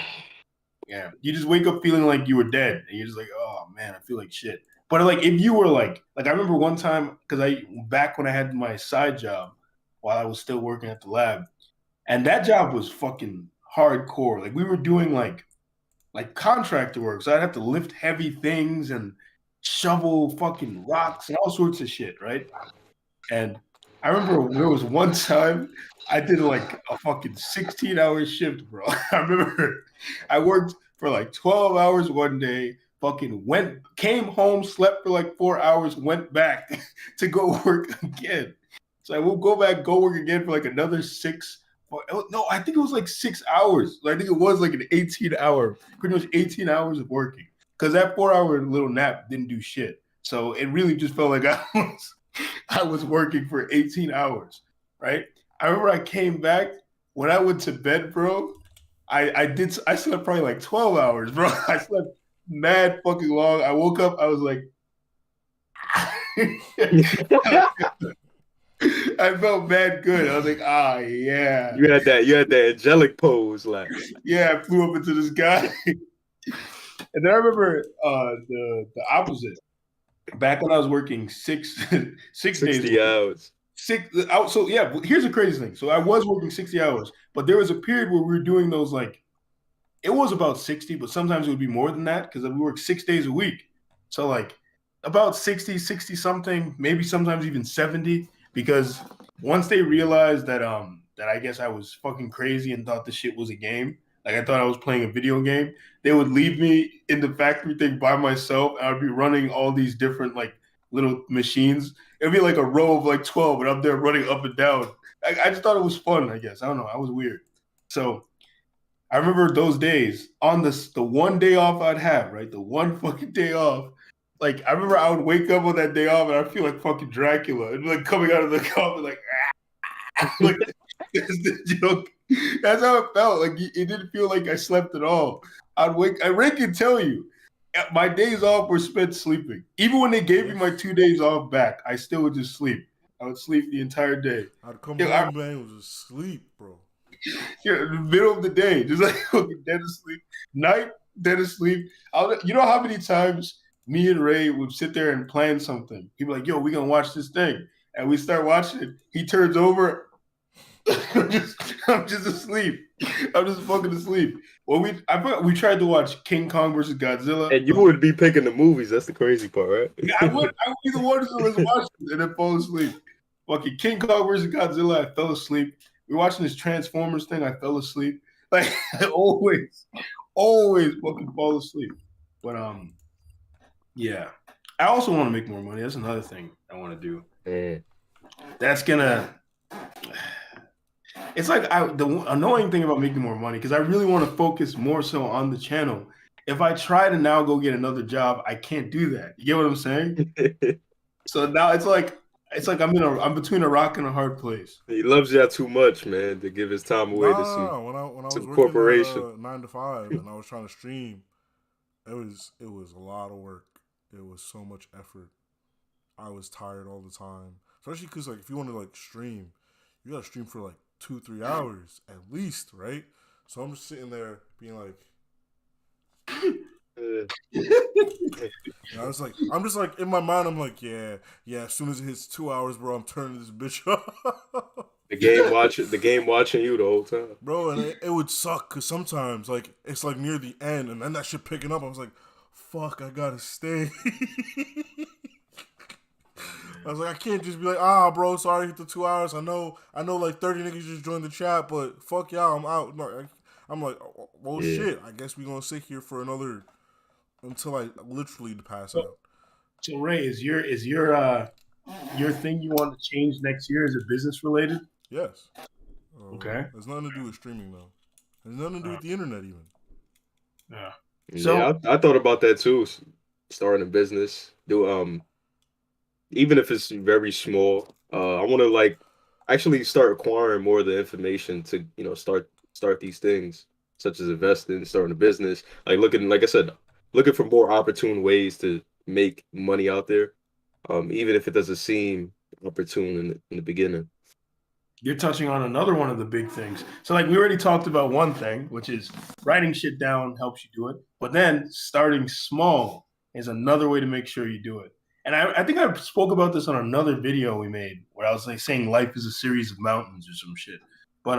Yeah. You just wake up feeling like you were dead. And you're just like, oh man, I feel like shit. But like if you were like I remember one time, because back when I had my side job while I was still working at the lab, and that job was fucking hardcore. Like we were doing like contractor work. So I'd have to lift heavy things and shovel fucking rocks and all sorts of shit, right? And I remember there was one time I did like a fucking 16-hour shift, bro. I remember I worked for like 12 hours one day, fucking came home, slept for like 4 hours, went back to go work again. So I will go work again for like another 6. No, I think it was like 6 hours. I think it was like an 18-hour, pretty much 18 hours of working. Because that 4-hour little nap didn't do shit. So it really just felt like I was working for 18 hours, right? I remember I came back when I went to bed, bro. I slept probably like 12 hours, bro. I slept mad fucking long. I woke up, I was like, I felt mad good. I was like, yeah. You had that angelic pose, like Yeah, I flew up into the sky. And then I remember the opposite. Back when I was working six 60 days, hours. So yeah, here's the crazy thing. So I was working 60 hours, but there was a period where we were doing those like it was about 60, but sometimes it would be more than that because we work 6 days a week. So like about 60, 60 something, maybe sometimes even 70, because once they realized that I guess I was fucking crazy and thought the shit was a game, like I thought I was playing a video game, they would leave me in the factory thing by myself and I'd be running all these different like little machines. It'd be like a row of like 12, and I'm there running up and down. I just thought it was fun, I guess. I don't know. I was weird. So I remember those days on the one day off I'd have, right? The one fucking day off. Like I remember I would wake up on that day off and I feel like fucking Dracula and like coming out of the coffin like, like that's the joke. That's how it felt. Like it didn't feel like I slept at all. I can tell you, my days off were spent sleeping. Even when they gave me my 2 days off back, I still would just sleep. I would sleep the entire day. I'd come home, man, it was asleep, bro. Yeah, in the middle of the day, just like fucking dead asleep. Night, dead asleep. You know how many times me and Ray would sit there and plan something? He'd be like, "Yo, we gonna watch this thing," and we start watching it. He turns over. I'm just asleep. I'm just fucking asleep. Well, we tried to watch King Kong versus Godzilla, And you would be picking the movies. That's the crazy part, right? I would be the one who was watching and then fall asleep. Fucking King Kong versus Godzilla, I fell asleep. We were watching this Transformers thing, I fell asleep. Like I always fucking fall asleep. But yeah. I also want to make more money. That's another thing I want to do. Man. That's gonna it's like the annoying thing about making more money, because I really want to focus more so on the channel. If I try to now go get another job, I can't do that. You get what I'm saying? So now it's like I'm between a rock and a hard place. He loves y'all too much, man, to give his time away to When I was some working corporation. 9 to 5 and I was trying to stream, it was a lot of work. It was so much effort. I was tired all the time, especially because like if you want to like stream, you gotta stream for like 2-3 hours at least, right? So I'm just sitting there being like, I'm just like in my mind, I'm like, yeah. As soon as it hits 2 hours, bro, I'm turning this bitch off. The game watching you the whole time, bro. And it would suck because sometimes like it's like near the end, and then that shit picking up. I was like, fuck, I gotta stay. I was like, I can't just be like, bro, sorry, hit the 2 hours. I know, like 30 niggas just joined the chat, but fuck y'all, I'm out. No, I'm like, well, shit. I guess we gonna sit here for another until I literally pass out. So Ray, is your thing you want to change next year? Is it business related? Yes. Okay. There's nothing to do with streaming though. There's nothing to do with the internet even. Yeah. So yeah, I thought about that too. Starting a business, even if it's very small. I want to like actually start acquiring more of the information to start these things, such as investing, starting a business, like I said, looking for more opportune ways to make money out there, even if it doesn't seem opportune in the beginning. You're touching on another one of the big things. So like we already talked about one thing, which is writing shit down helps you do it. But then starting small is another way to make sure you do it. And I think I spoke about this on another video we made where I was like saying life is a series of mountains or some shit. But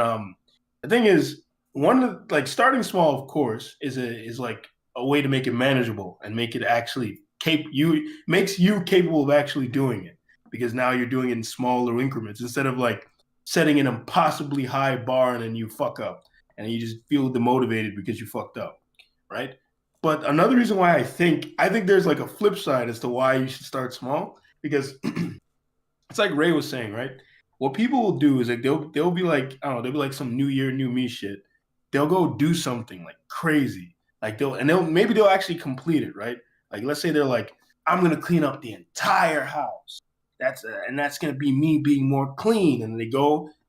the thing is, starting small, of course, is like a way to make it manageable and make it actually makes you capable of actually doing it, because now you're doing it in smaller increments instead of like setting an impossibly high bar and then you fuck up and you just feel demotivated because you fucked up, right? But another reason why I think there's like a flip side as to why you should start small, because it's like Ray was saying, right? What people will do is like they'll be like, I don't know, they'll be like some new year, new me shit. They'll go do something like crazy. Like they'll actually complete it, right? Like let's say they're like, I'm gonna clean up the entire house. That's gonna be me being more clean. And they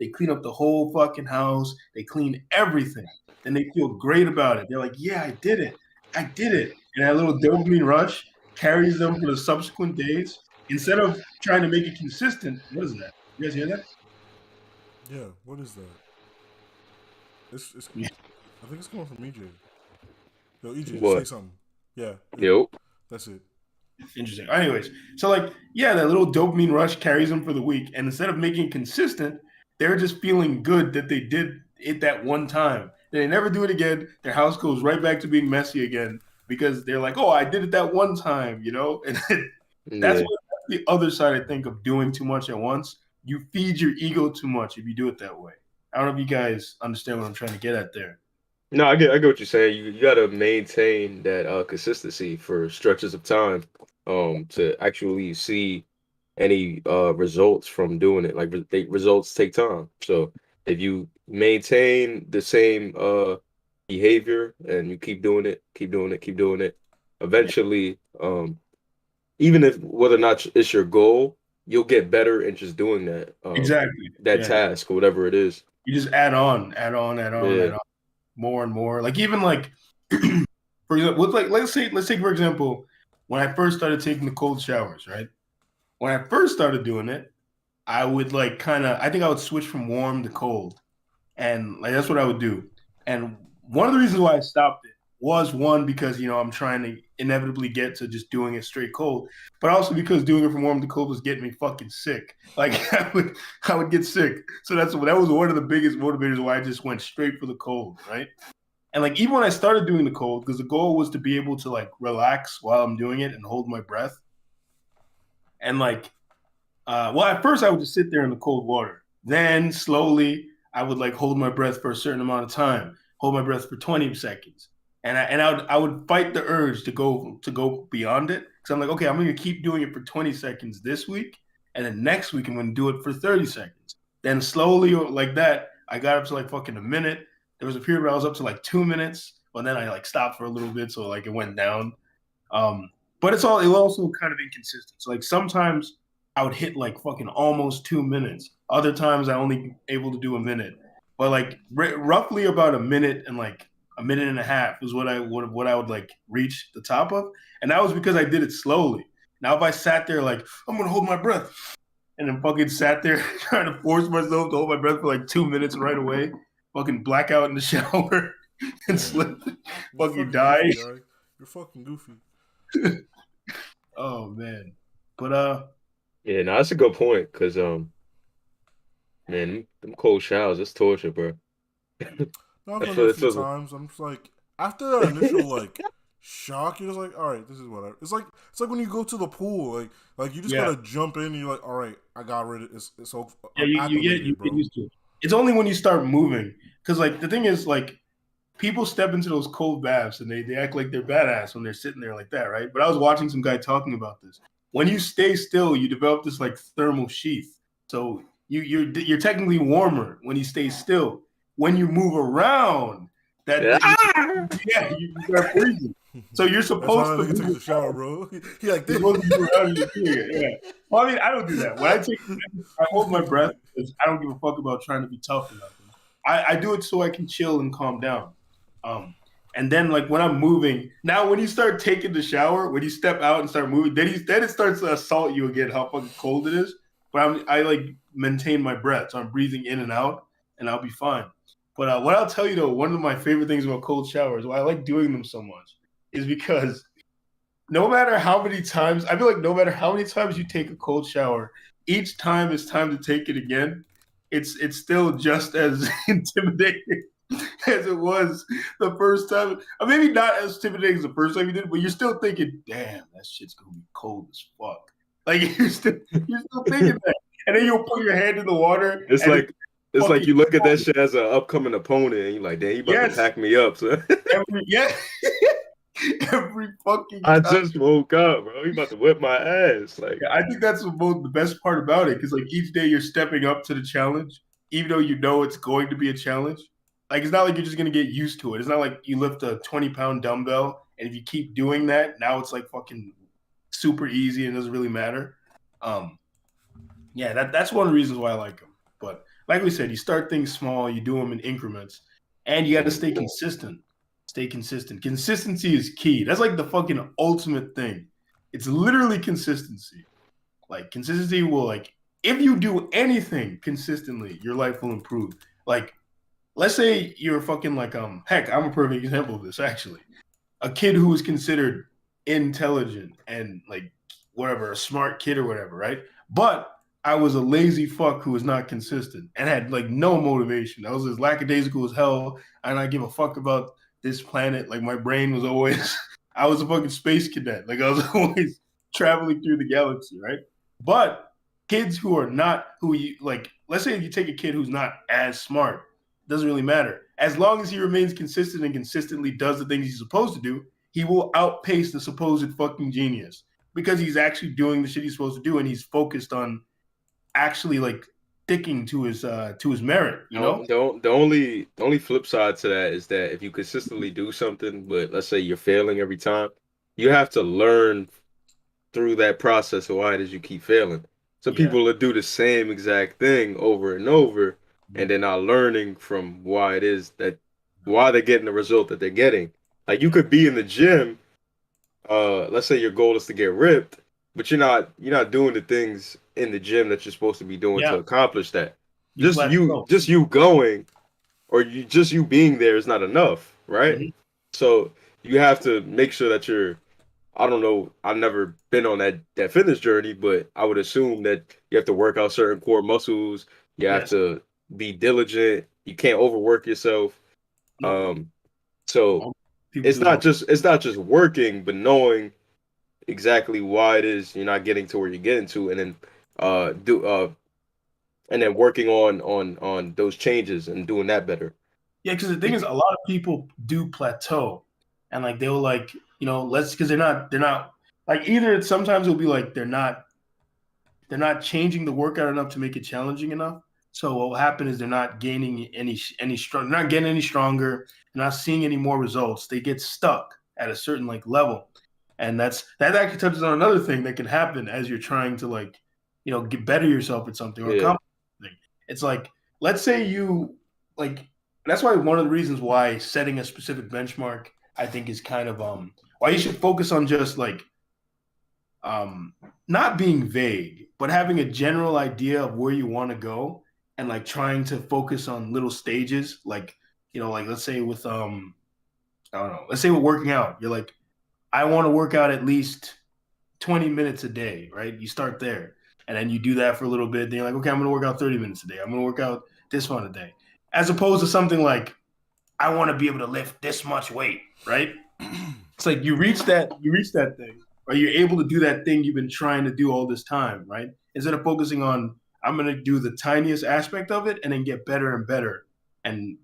clean up the whole fucking house, they clean everything. Then they feel great about it. They're like, yeah, I did it. And that little dopamine rush carries them for the subsequent days. Instead of trying to make it consistent, what is that? You guys hear that? Yeah, what is that? It's Yeah. I think it's coming from EJ. Yo, EJ, What? say something. Yeah. Yo. That's it. Interesting. Anyways, so like, yeah, that little dopamine rush carries them for the week, and instead of making it consistent, they're just feeling good that they did it that one time. They never do it again. Their house goes right back to being messy again because they're like, "Oh, I did it that one time," you know. And that's Yeah. what that's the other side, I think, of doing too much at once. You feed your ego too much if you do it that way. I don't know if you guys understand what I'm trying to get at there. No, I get what you're saying. You got to maintain that consistency for stretches of time, to actually see any results from doing it. Like results take time. So if you maintain the same behavior and you keep doing it, keep doing it, keep doing it, eventually, even if whether or not it's your goal, you'll get better in just doing Exactly. that Yeah. task or whatever it is. You just add on, add on, add on, Yeah. add on, more and more. Like even like, for example, like let's take for example, when I first started taking the cold showers, right? When I first started doing it, I would like kind of, I think I would switch from warm to cold, and like that's what I would do. And one of the reasons why I stopped it was one because I'm trying to inevitably get to just doing it straight cold, but also because doing it from warm to cold was getting me fucking sick. Like I would get sick. So that was one of the biggest motivators why I just went straight for the cold, right? And like even when I started doing the cold, because the goal was to be able to like relax while I'm doing it and hold my breath. And like well, at first I would just sit there in the cold water. Then slowly I would like hold my breath for a certain amount of time, hold my breath for 20 seconds. And I would fight the urge to go beyond it. Because I'm like, okay, I'm gonna keep doing it for 20 seconds this week, and then next week I'm gonna do it for 30 seconds. Then slowly like that, I got up to like fucking a minute. There was a period where I was up to like 2 minutes, but then I like stopped for a little bit, so like it went down. Um, but it was also kind of inconsistent. So like sometimes I would hit like fucking almost 2 minutes. Other times I only able to do a minute. But like roughly about a minute and like a minute and a half is what I would like reach the top of, and that was because I did it slowly. Now if I sat there like I'm gonna hold my breath and then fucking sat there trying to force myself to hold my breath for like 2 minutes right away, fucking black out in the shower and slip, You're fucking fucking die. goofy, guy. You're fucking goofy. Oh man, but Yeah, no, that's a good point. Cause man, them cold showers, it's torture, bro. No, I've I done it feel a it few feels. times. I'm just like, after that initial like shock, you're just like, all right, this is whatever. It's like when you go to the pool, like you just yeah, gotta jump in. And you're like, all right, I got rid of it. It's so yeah, I'm you acclimated, get bro. used to it. It's only when you start moving, because like the thing is like people step into those cold baths and they act like they're badass when they're sitting there like that, right? But I was watching some guy talking about this. When you stay still, you develop this like thermal sheath. So you're technically warmer when you stay still. When you move around, that Ah! yeah, you start freezing. So you're That's how supposed that to nigga takes move a shower, around. bro. He like You're this. supposed to move around and you're doing it. Yeah. Well, I mean, I don't do that. When I take, I hold my breath because I don't give a fuck about trying to be tough or nothing. I do it so I can chill and calm down. Um, and then like when I'm moving, now when you start taking the shower, when you step out and start moving, then it starts to assault you again how fucking cold it is. But I like maintain my breath, so I'm breathing in and out, and I'll be fine. But what I'll tell you though, one of my favorite things about cold showers, why I like doing them so much, is because no matter how many times, I feel like no matter how many times you take a cold shower, each time it's time to take it again, it's still just as intimidating as it was the first time. Or maybe not as intimidating as the first time you did it, but you're still thinking, damn, that shit's gonna be cold as fuck. Like you're still thinking that. And then you'll put your hand in the water It's and it's like it's like fucking you look at that cold. shit as an upcoming opponent, and you're like, "Damn, he about to Yes, pack me up." So yeah. Every fucking I time. just woke up, bro. He about to whip my ass. Like, Yeah, I think that's the best part about it because like each day you're stepping up to the challenge, even though you know it's going to be a challenge. Like it's not like you're just gonna get used to it. It's not like you lift a 20-pound dumbbell and if you keep doing that, now it's like fucking super easy and doesn't really matter. Um, yeah, that's one of the reasons why I like them. But like we said, you start things small, you do them in increments, and you got to stay consistent. Stay consistent. Consistency is key. That's like the fucking ultimate thing. It's literally consistency. Like consistency will like if you do anything consistently, your life will improve. Like let's say you're fucking like heck, I'm a perfect example of this actually. A kid who is considered intelligent and like whatever, a smart kid or whatever, right? But I was a lazy fuck who was not consistent and had like no motivation. I was as lackadaisical as hell. And I give a fuck about this planet. Like my brain was always, I was a fucking space cadet. Like I was always traveling through the galaxy, right? But kids who are not, who you like, let's say you take a kid who's not as smart, doesn't really matter. As long as he remains consistent and consistently does the things he's supposed to do, he will outpace the supposed fucking genius because he's actually doing the shit he's supposed to do and he's focused on actually like sticking to his merit, you know? The only flip side to that is that if you consistently do something, but let's say you're failing every time, you have to learn through that process of why it is you keep failing. Some Yeah. people will do the same exact thing over and over, and they're not learning from why they're getting the result that they're getting. Like you could be in the gym, let's say your goal is to get ripped, but you're not doing the things in the gym that you're supposed to be doing to Yeah. accomplish that. You Just you going or you being there is not enough, right? Mhm. So you have to make sure that I don't know, I've never been on that fitness journey, but I would assume that you have to work out certain core muscles, you have Yes. to be diligent, you can't overwork yourself. No. Um so People it's do not all. just working, but knowing exactly why it is you're not getting to where you're getting to, and then do and then working on those changes and doing that better. Yeah, because the thing is, a lot of people do plateau, and like they'll like let's because they're not like either sometimes it'll be like they're not changing the workout enough to make it challenging enough. So what will happen is they're not gaining any strong, they're not getting any stronger, they're not seeing any more results. They get stuck at a certain like level, and that actually touches on another thing that can happen as you're trying to like get better yourself at something or Yeah, accomplish something. It's like let's say you like that's why one of the reasons why setting a specific benchmark I think is kind of why you should focus on just like um not being vague, but having a general idea of where you want to go and like trying to focus on little stages like like let's say with I don't know, let's say with working out, you're like I want to work out at least 20 minutes a day, right? You start there and then you do that for a little bit. Then you're like, okay, I'm going to work out 30 minutes a day. I'm going to work out this one a day. As opposed to something like, I want to be able to lift this much weight, right? It's like you reach that thing, or you're able to do that thing you've been trying to do all this time, right? Instead of focusing on, I'm going to do the tiniest aspect of it and then get better and better and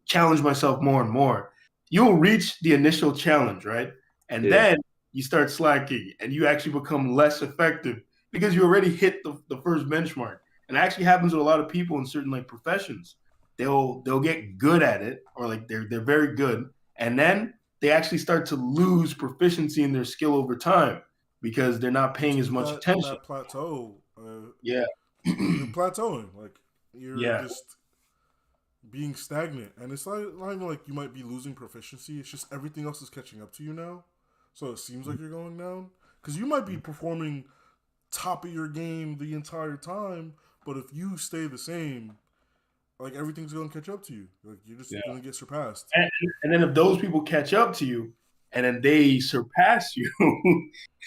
challenge myself more and more. You'll reach the initial challenge, right? And yeah, then you start slacking and you actually become less effective because you already hit the first benchmark. And it actually happens with a lot of people in certain like professions. They'll get good at it or like they're very good. And then they actually start to lose proficiency in their skill over time because they're not paying as much attention. that plateau. Yeah. You're plateauing. Like you're Yeah. just being stagnant, and it's not even like you might be losing proficiency. It's just everything else is catching up to you now, so it seems like you're going down because you might be performing top of your game the entire time, but if you stay the same, like everything's gonna catch up to you. Like you're just Yeah. gonna get surpassed. And then if those people catch up to you and then they surpass you,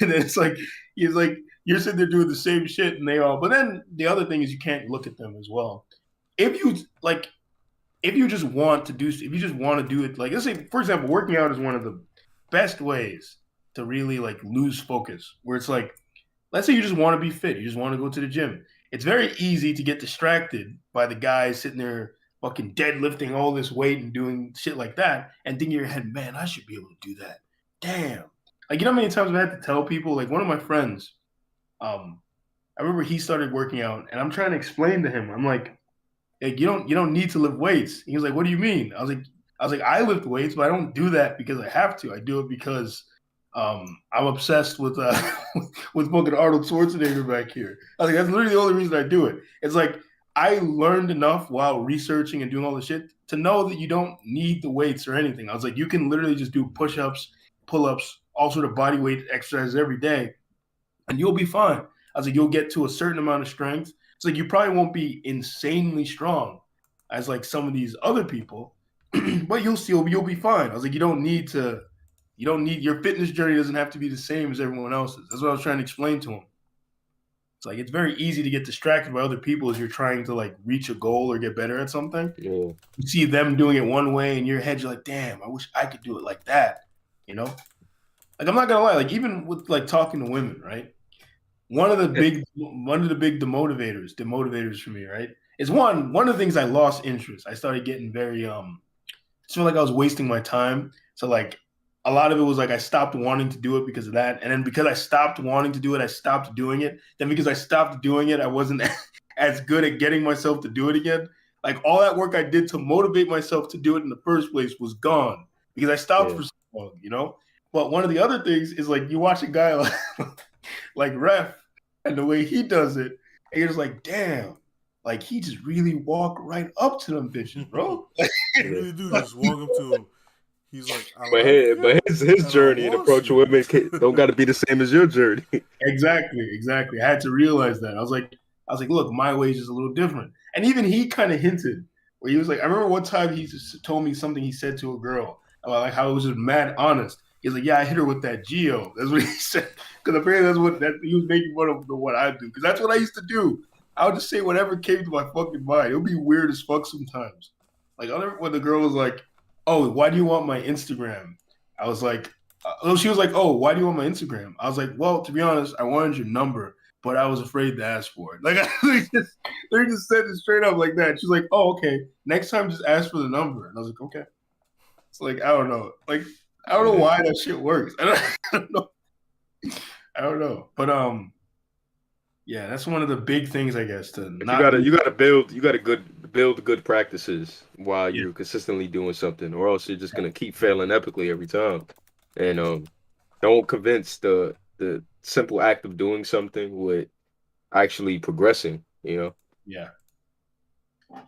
and then it's like you're sitting there doing the same shit and they all. But then the other thing is you can't look at them as well. If you like, if you just want to do, if you just want to do it, like let's say for example, working out is one of the best ways to really like lose focus. Where it's like, let's say you just want to be fit, you just want to go to the gym. It's very easy to get distracted by the guys sitting there fucking deadlifting all this weight and doing shit like that and think in your head, man, I should be able to do that. Damn. Like, you know how many times I had to tell people, like one of my friends, um, I remember he started working out and I'm trying to explain to him, I'm like, hey, you don't need to lift weights. He was like, what do you mean? I was like, I lift weights, but I don't do that because I have to. I do it because I'm obsessed with with fucking Arnold Schwarzenegger back here. I was like, that's literally the only reason I do it. It's like I learned enough while researching and doing all this shit to know that you don't need the weights or anything. I was like, you can literally just do push-ups, pull-ups, all sort of body weight exercises every day, and you'll be fine. I was like, you'll get to a certain amount of strength. It's like you probably won't be insanely strong as like some of these other people, but you'll be fine. I was like, you don't need to You don't need your fitness journey doesn't have to be the same as everyone else's. That's what I was trying to explain to him. It's like it's very easy to get distracted by other people as you're trying to like reach a goal or get better at something. Yeah. You see them doing it one way in your head, you're like, damn, I wish I could do it like that. You know? Like I'm not gonna lie, like even with like talking to women, right? One of the big demotivators for me, right? Is one of the things I lost interest. I started getting very I just felt like I was wasting my time. So like a lot of it was like I stopped wanting to do it because of that. And then because I stopped wanting to do it, I stopped doing it. Then because I stopped doing it, I wasn't as good at getting myself to do it again. Like all that work I did to motivate myself to do it in the first place was gone because I stopped for so long, you know? But one of the other things is like you watch a guy like Ref and the way he does it, and you're just like, damn, like he just really walk right up to them bitches, bro. You really do just walk up to him. He's like, but his journey and approach to women don't got to be the same as your journey. Exactly. I had to realize that. I was like, look, my way is just a little different. And even he kind of hinted where he was like, I remember one time he just told me something he said to a girl about like how it was just mad honest. He's like, yeah, I hit her with that Geo. That's what he said. Because apparently that's what he was making fun of what I do. Because that's what I used to do. I would just say whatever came to my fucking mind. It would be weird as fuck sometimes. Like when the girl was like, oh, why do you want my Instagram? I was like, she was like, oh, why do you want my Instagram? I was like, well, to be honest, I wanted your number, but I was afraid to ask for it. Like, they just said it straight up like that. She's like, oh, okay. Next time, just ask for the number. And I was like, okay. It's like, I don't know. Like, I don't know why that shit works. I don't know. But yeah, that's one of the big things, I guess. You gotta build good practices while you're consistently doing something, or else you're just gonna keep failing epically every time. And don't convince the simple act of doing something with actually progressing. You know.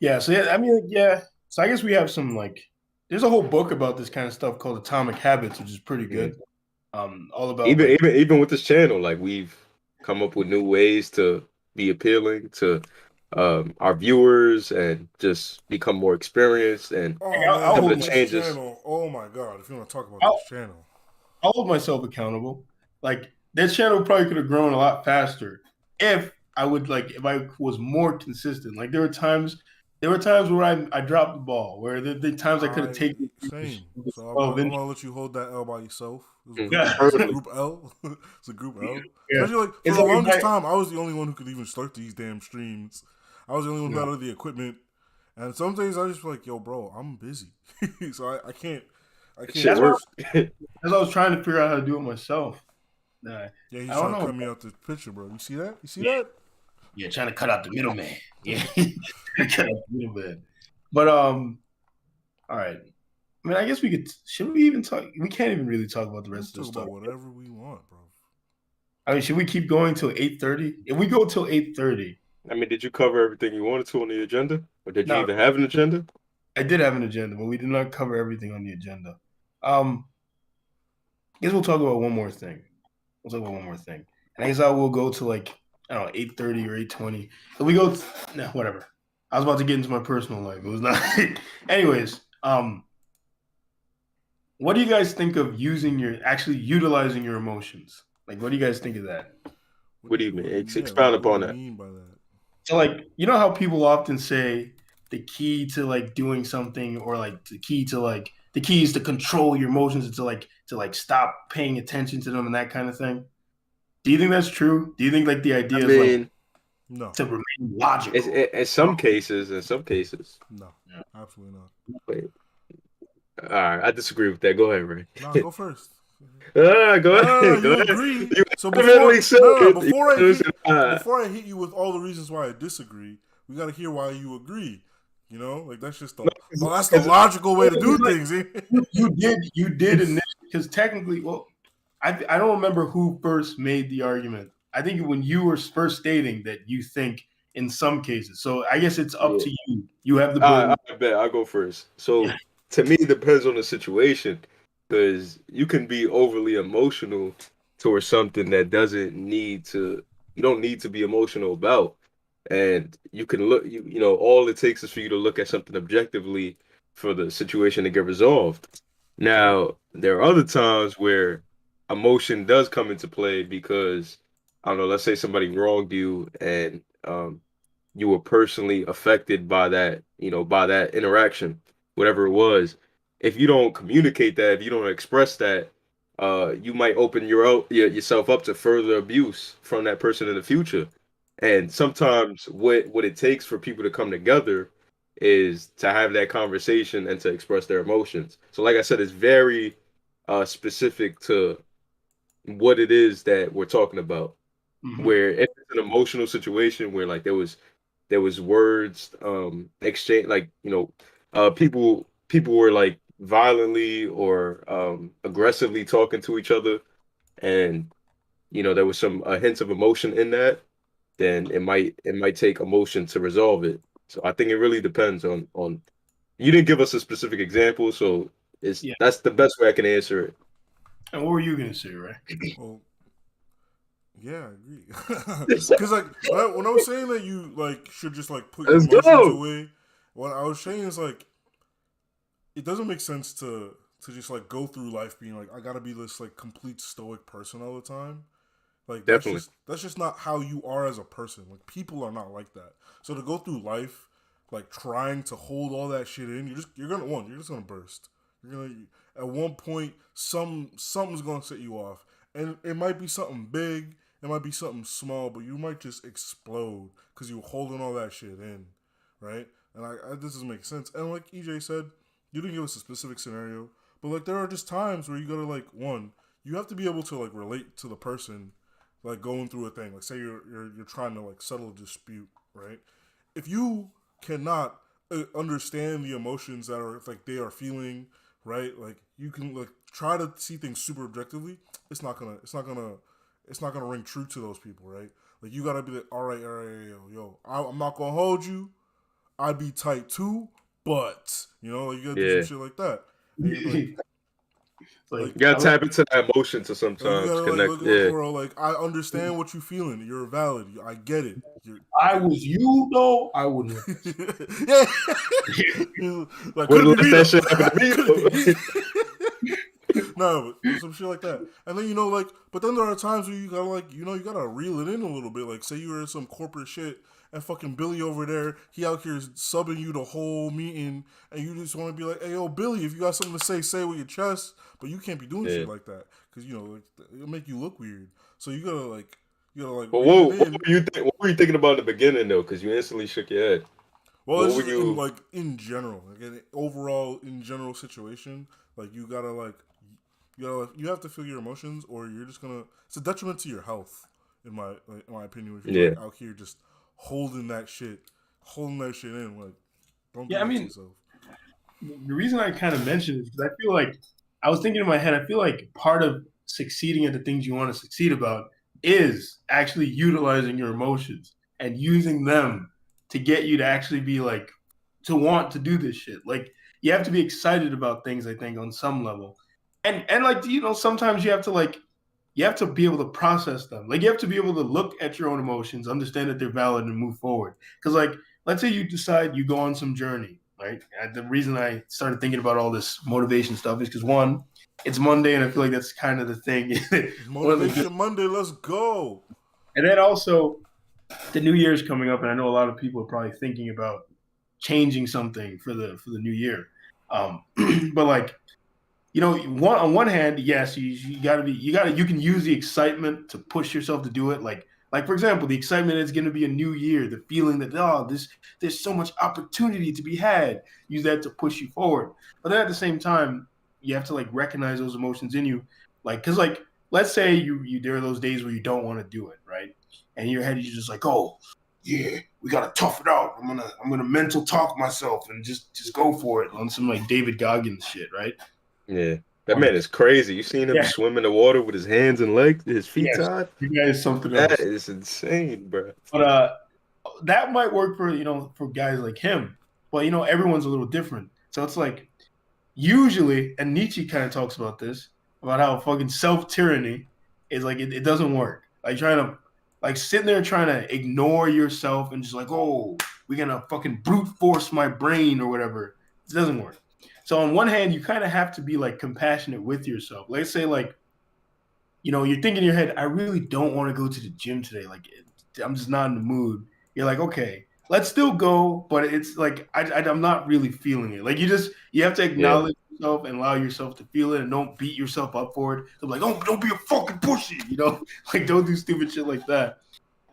Yeah. So yeah, I mean, yeah. So I guess we have some like. There's a whole book about this kind of stuff called Atomic Habits, which is pretty good. All about even with this channel, like we've come up with new ways to be appealing to our viewers and just become more experienced and some of the changes. Channel. Oh my god! If you want to talk about this channel, I'll hold myself accountable. Like this channel probably could have grown a lot faster if I was more consistent. Like there were times where I dropped the ball, where the times I could have taken. Same. So I'm gonna let you hold that L by yourself. It's a group L. It's a group L. Yeah. Especially for the longest time, I was the only one who could even start these damn streams. I was the only one who had the equipment. And some days I just feel like, yo, bro, I'm busy, so I can't. That's what I was trying to figure out how to do it myself. Yeah, he's trying to cut me out the picture, bro. You see that? that? Yeah, trying to cut out the middleman. Yeah, cut out the middleman. But all right. I mean, I guess we could. Should we even talk? We can't even really talk about the rest of the stuff. Whatever we want, bro. I mean, should we keep going till 8:30? If we go till 8:30. I mean, did you cover everything you wanted to on the agenda, or did you even have an agenda? I did have an agenda, but we did not cover everything on the agenda. I guess we'll talk about one more thing. And I guess we'll go to like, I don't know, 8:30 or 8:20. If we go, whatever. I was about to get into my personal life. It was not. Anyways, what do you guys think of actually utilizing your emotions? Like, what do you guys think of that? What do you mean? Expound upon that. Mean by that? So, like, you know how people often say the key to like doing something, or like the key is to control your emotions, and to stop paying attention to them and that kind of thing. Do you think that's true? Do you think like the idea is no, to remain logical? In some cases. No, absolutely not. Wait. All right, I disagree with that. Go ahead, Ray. No, go first. Go ahead. You agree. So before I hit you with all the reasons why I disagree, we got to hear why you agree. You know, like that's just that's the logical way to do things. You did initially, because technically, well, I don't remember who first made the argument. I think when you were first stating that you think in some cases. So I guess it's up to you. You have the burden. I bet I'll go first. So to me, it depends on the situation, because you can be overly emotional towards something that you don't need to be emotional about. And you can look, all it takes is for you to look at something objectively for the situation to get resolved. Now, there are other times where emotion does come into play because, I don't know, let's say somebody wronged you and you were personally affected by that, by that interaction, whatever it was. If you don't communicate that, if you don't express that, you might open yourself up to further abuse from that person in the future. And sometimes what it takes for people to come together is to have that conversation and to express their emotions. So like I said, it's very specific to what it is that we're talking about. Mhm. Where if it's an emotional situation where like there was words exchange, like people were like violently or aggressively talking to each other, and there was some hints of emotion in that, then it might take emotion to resolve it. So I think it really depends on you didn't give us a specific example, so it's Yeah. that's the best way I can answer it. And what were you gonna say, Ray? Well, yeah, I agree. Because like when I was saying that you like should just like put your Let's emotions go. away, what I was saying is like it doesn't make sense to just like go through life being like I gotta be this like complete stoic person all the time. Like Definitely. that's just not how you are as a person. Like people are not like that. So to go through life like trying to hold all that shit in, you're just gonna burst. You're gonna at one point something's gonna set you off, and it might be something big, it might be something small, but you might just explode because you're holding all that shit in, right? And this doesn't make sense. And like EJ said, you didn't give us a specific scenario, but like there are just times where you gotta like you have to be able to like relate to the person like going through a thing. Like say you're trying to like settle a dispute, right? If you cannot understand the emotions that are like they are feeling, right? Like you can like try to see things super objectively. It's not gonna ring true to those people, right? Like you gotta be like, all right, yo, I'm not gonna hold you. I'd be tight too, but like, you gotta do some Yeah. shit like that, and you're like, Like You gotta I like tap into that emotion to you sometimes gotta like connect. look, Yeah. bro. Like I understand what you're feeling. You're valid. I get it. You're I was you though, I wouldn't let this. yeah. Yeah. Like could Wouldn't it be let me that though? shit happen to me Could it be though. me? No, but some shit like that. And then like, but then there are times where you gotta like, you gotta reel it in a little bit. Like, say you were in some corporate shit, and fucking Billy over there, he out here subbing you the whole meeting, and you just want to be like, hey yo, Billy, if you got something to say it with your chest. But you can't be doing Yeah. shit like that because like, it'll make you look weird. So you gotta But reel it what in. what were you thinking about in the beginning though? Because you instantly shook your head. Well, What it's were just in you? like in general, like in overall in general situation, like you have to feel your emotions, or you're just gonna. It's a detriment to your health, in my opinion. If you're Yeah. like out here just holding that shit in, like don't do Yeah, I that to mean, yourself. the reason I kind of mentioned is because I feel like I was thinking in my head, I feel like part of succeeding at the things you want to succeed about is actually utilizing your emotions and using them to get you to actually be like to want to do this shit. Like you have to be excited about things, I think, on some level. And like sometimes you have to be able to process them. Like you have to be able to look at your own emotions, understand that they're valid, and move forward. Because like, let's say you decide you go on some journey, right? The reason I started thinking about all this motivation stuff is because one, it's Monday, and I feel like that's kind of the thing. One of the good, Motivation Monday, let's go. and then also the New Year's coming up, and I know a lot of people are probably thinking about changing something for the new year. But like on one hand, yes, you got to be you can use the excitement to push yourself to do it. Like for example, the excitement is going to be a new year, the feeling that there's so much opportunity to be had. Use that to push you forward. But then at the same time, you have to like recognize those emotions in you, like because like let's say you there are those days where you don't want to do it, right? And in your head you're just like, oh yeah, we gotta tough it out. I'm gonna mental talk myself and just go for it on some like David Goggins shit, right? Yeah. That man is crazy. You seen him Yeah. swim in the water with his hands and legs, his feet Yes, tied? you guys something That else. is insane, bro. But that might work for for guys like him. But everyone's a little different. So it's like usually, and Nietzsche kind of talks about this, about how fucking self tyranny is like it doesn't work. Like trying to like sitting there trying to ignore yourself and just like, oh, we're gonna fucking brute force my brain or whatever. It doesn't work. So on one hand, you kind of have to be like compassionate with yourself. Let's say like, you're thinking in your head, I really don't want to go to the gym today. Like, I'm just not in the mood. You're like, okay, let's still go, but it's like I'm not really feeling it. Like you have to acknowledge yourself and allow yourself to feel it, and don't beat yourself up for it. So like, oh, don't be a fucking pussy, like don't do stupid shit like that.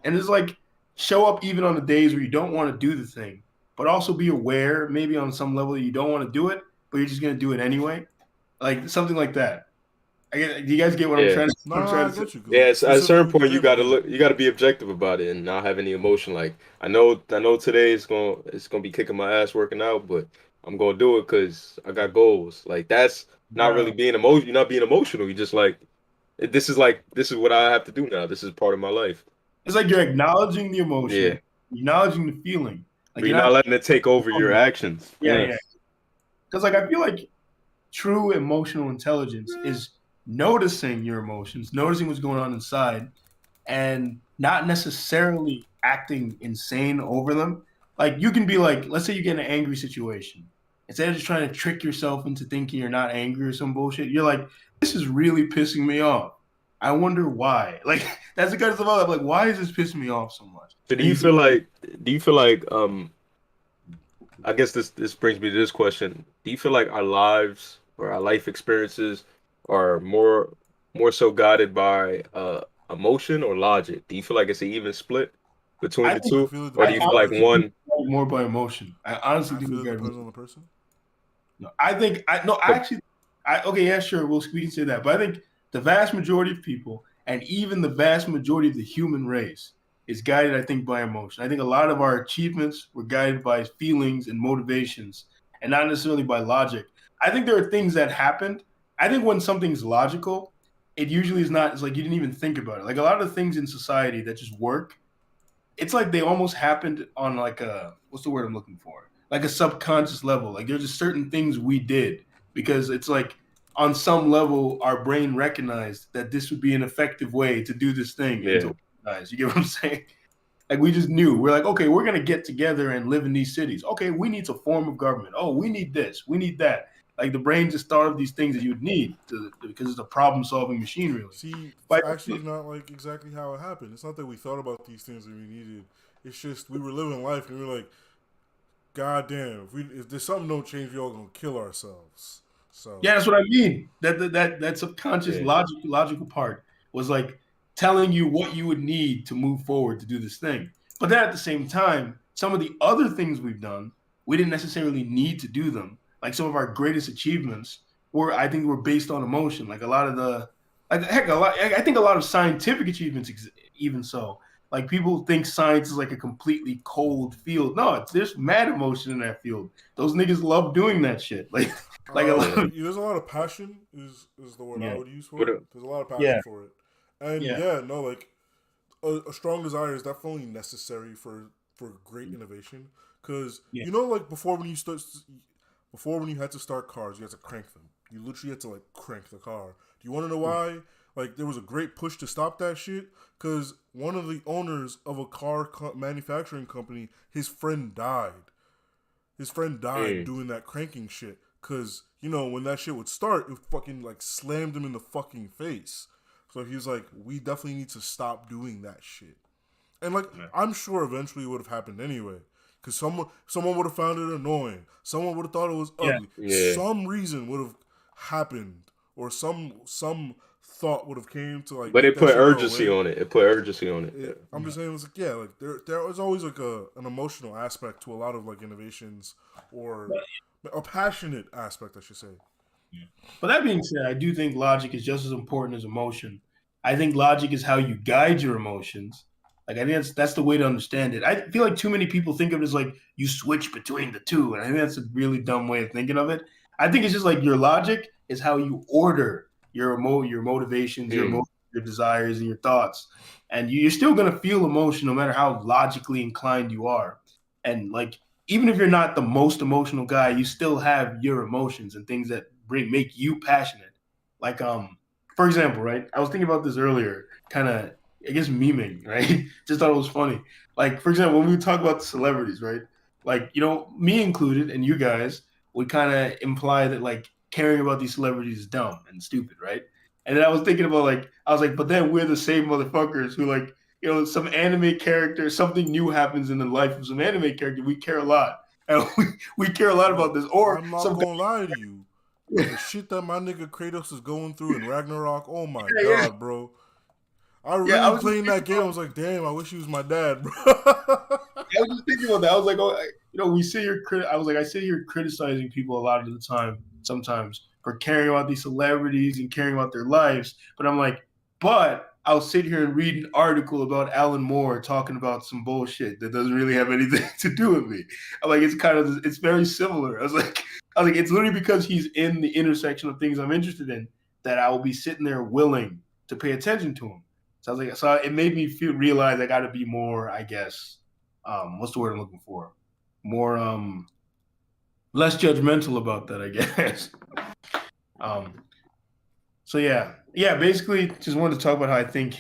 And it's like show up even on the days where you don't want to do the thing, but also be aware maybe on some level that you don't want to do it, but you're just gonna do it anyway, like something like that. Do you guys get what I'm trying to? No, I'm trying I to get you. Yeah, at a certain point you gotta look. you gotta be objective about it and not have any emotion. Like I know today it's gonna be kicking my ass working out, but I'm gonna do it because I got goals. Like that's not really being emotional. You're not being emotional. You just this is what I have to do now. This is part of my life. It's like you're acknowledging the emotion, acknowledging the feeling. Like But you're not letting it take over your actions. Yeah. Because like I feel like true emotional intelligence is noticing your emotions, noticing what's going on inside, and not necessarily acting insane over them. Like you can be like, let's say you get in an angry situation. Instead of just trying to trick yourself into thinking you're not angry or some bullshit, you're like, this is really pissing me off. I wonder why. Like that's the kind of stuff I'm like, why is this pissing me off so much? So do you feel like I guess this brings me to this question. Do you feel like our lives or our life experiences are more so guided by emotion or logic? Do you feel like it's an even split between I the think two, or do you feel like one? More by emotion? I honestly think it depends on the person. No, okay, yeah, sure, we can say that, but I think the vast majority of people, and even the vast majority of the human race, is guided, I think, by emotion. I think a lot of our achievements were guided by feelings and motivations, and not necessarily by logic. I think there are things that happened. I think when something's logical, it usually is not. It's like you didn't even think about it. Like a lot of things in society that just work, it's like they almost happened on like what's the word I'm looking for? Like a subconscious level. Like there's just certain things we did because it's like on some level our brain recognized that this would be an effective way to do this thing and to organize. You get what I'm saying? Like we just knew. We're like, okay, we're gonna get together and live in these cities. Okay, we need a form of government. Oh, we need this, we need that. Like the brain just thought of these things that you would need because it's a problem-solving machine, really. See, it's actually not like exactly how it happened. It's not that we thought about these things that we needed. It's just we were living life and we were like, God damn, if there's something don't change, we all gonna kill ourselves. So yeah, that's what I mean. That subconscious logical part was like telling you what you would need to move forward to do this thing. But then at the same time, some of the other things we've done, we didn't necessarily need to do them. Like some of our greatest achievements I think were based on emotion. Like a lot of I think a lot of scientific achievements, even so. Like people think science is like a completely cold field. No, there's mad emotion in that field. Those niggas love doing that shit. Like there's a lot of passion is the word I would use for it. There's a lot of passion for it. And like a strong desire is definitely necessary for great innovation. Because like before when you had to start cars, you had to crank them. You literally had to like crank the car. Do you want to know why? Like there was a great push to stop that shit because one of the owners of a car manufacturing company, his friend died. His friend died doing that cranking shit because when that shit would start, it fucking like slammed him in the fucking face. So he was like, we definitely need to stop doing that shit. And like I'm sure eventually it would have happened anyway. Because someone would have found it annoying. Someone would have thought it was ugly. Yeah. Some reason would have happened, or some thought would have came to like. But it put urgency on it. It put urgency on it. Yeah. I'm just saying, it's like like there was always like an emotional aspect to a lot of like innovations, or a passionate aspect, I should say. But that being said, I do think logic is just as important as emotion. I think logic is how you guide your emotions. Like I think that's the way to understand it. I feel like too many people think of it as like you switch between the two, and I think that's a really dumb way of thinking of it. I think it's just like your logic is how you order your motivations, your desires, and your thoughts, and you're still gonna feel emotion no matter how logically inclined you are. And like even if you're not the most emotional guy, you still have your emotions and things that make you passionate. Like for example, right? I was thinking about this earlier, kind of. I guess memeing, right? Just thought it was funny. Like, for example, when we talk about the celebrities, right? Like, me included and you guys, would kind of imply that like caring about these celebrities is dumb and stupid, right? And then I was thinking about like I was like, but then we're the same motherfuckers who like some anime character, something new happens in the life of some anime character, we care a lot, and we care a lot about this. Or I'm not some gonna lie to you, the shit that my nigga Kratos is going through in Ragnarok. Oh my Yeah. god, bro. I really playing that game. I was like, damn, I wish he was my dad, bro. I was just thinking about that. I was like, we sit here. I sit here criticizing people a lot of the time, sometimes for caring about these celebrities and caring about their lives. But I'm like, I'll sit here and read an article about Alan Moore talking about some bullshit that doesn't really have anything to do with me. I'm like, it's very similar. I was like, it's literally because he's in the intersection of things I'm interested in that I will be sitting there willing to pay attention to him. So I was like, so it made me realize I got to be more, I guess, what's the word I'm looking for? More, less judgmental about that, I guess. So yeah, basically just wanted to talk about how I think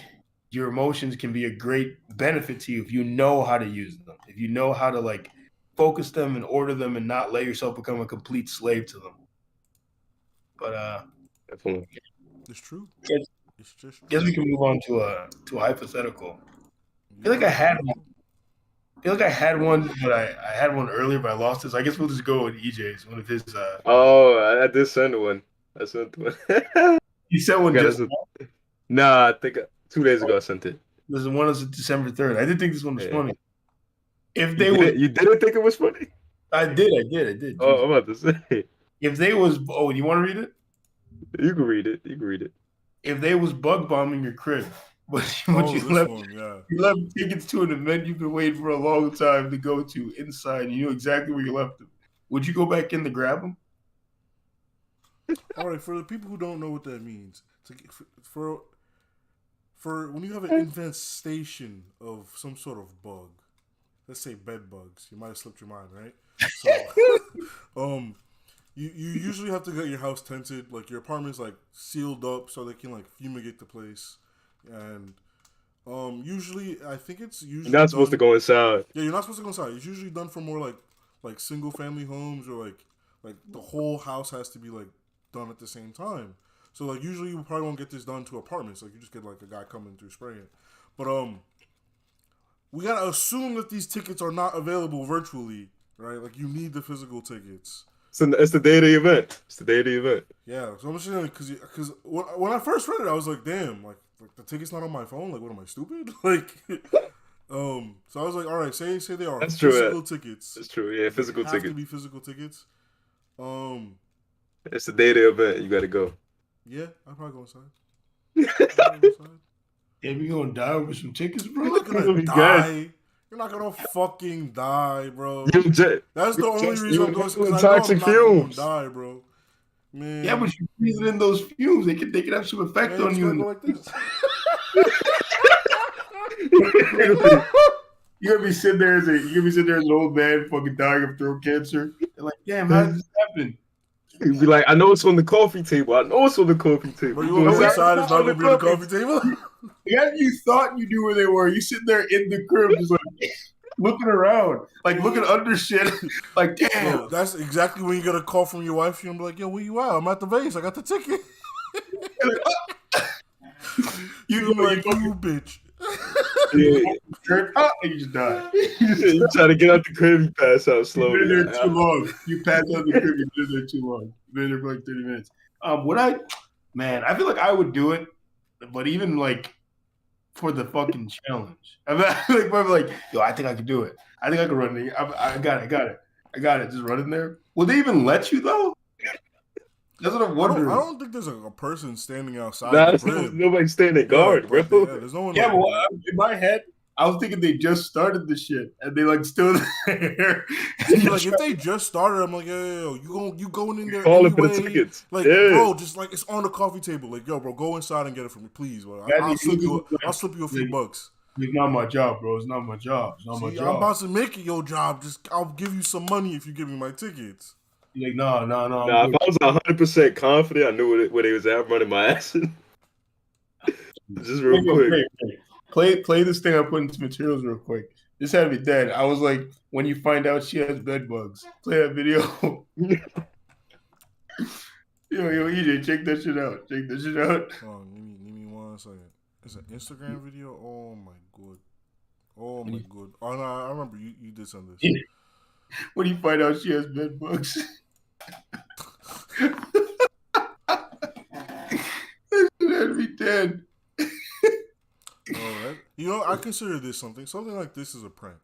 your emotions can be a great benefit to you if you know how to use them, if you know how to like focus them and order them and not let yourself become a complete slave to them. But Definitely. It's true. It's just true. Guess we can move on to a hypothetical. I feel like I had one, but I had one earlier, but I lost it. So I guess we'll just go with EJ's, one of his. Oh, I did send one. I sent one. You sent one just. Nah, I think 2 days ago I sent it. This is one is December 3rd. I did think this one was funny. If you didn't think it was funny? I did. Oh, I'm about to say. If they was, you want to read it? You can read it. If they was bug bombing your crib, but you left tickets to an event you've been waiting for a long time to go to inside, and you knew exactly where you left them, would you go back in to grab them? All right, for the people who don't know what that means, for when you have an infestation of some sort of bug, let's say bed bugs, you might have slipped your mind, right? So, you usually have to get your house tented, like your apartment's like sealed up so they can like fumigate the place, and usually I think it's usually you're not supposed to go inside. Yeah, you're not supposed to go inside. It's usually done for more like single family homes or like the whole house has to be like done at the same time. So like usually you probably won't get this done to apartments. Like you just get like a guy coming through spraying. But we gotta assume that these tickets are not available virtually, right? Like you need the physical tickets. So it's the day of the event. Yeah, so I'm just saying because when I first read it, I was like, damn, like the ticket's not on my phone. Like, what am I, stupid? Like, so I was like, all right, say they are physical tickets. That's true. Yeah, physical tickets. Have to be physical tickets. It's the day of the event. You gotta go. Yeah, I'll probably go inside. Yeah, we gonna die over some tickets, bro. You're not gonna die. You're not gonna fucking die, bro. That's the only reason I'm going to toxic fumes. Die, bro. Man. Yeah, but you're breathing in those fumes. They can have some effect on you. Go like this. You're gonna be sitting there as an old man, fucking dying of throat cancer. And like, damn, how did this happen? You'd be like, I know it's on the coffee table. But you go inside, it's not gonna be on the coffee table. Yeah, you thought you knew where they were. You sitting there in the crib, just like looking around, like looking under shit. Like, damn. Yo, that's exactly when you get a call from your wife. You're gonna be like, yo, where you at? I'm at the base. I got the ticket. You like, you bitch. Yeah. And you just die. You try to get out the crib, you pass out slowly. You've been there too long. You pass out the crib, you've been there too long. You've been there for like 30 minutes. I feel like I would do it, but even like for the fucking challenge. I'm like, yo, I think I could do it. I think I could run it. I got it. Just run in there. Will they even let you though? That's what I'm wondering. I don't think there's a person standing outside. There's nobody standing guard, bro. Yeah, there's no one. Yeah, but in my head, I was thinking they just started the shit and they like still there. Like if they just started, I'm like, yo, you going in there Calling anyway? for the tickets. Like, bro, just like it's on the coffee table. Like, yo, bro, go inside and get it for me, please. Bro. I'll slip you a few bucks. It's not my job, bro. It's not my job. I'm about to make it your job. Just I'll give you some money if you give me my tickets. You're like, no. Nah, if I was 100% confident, I knew where they was at. I'm running my ass in. Just real quick. Play this thing I put into materials real quick. This had me dead. I was like, when you find out she has bed bugs, play that video. Yo, EJ, check that shit out. Check that shit out. Oh, give me 1 second. It's an Instagram video. Oh my god. Oh my god. Oh no, I remember you did send this. When you find out she has bed bugs. That shit had me dead. Alright. You know, I consider this something like this is a prank.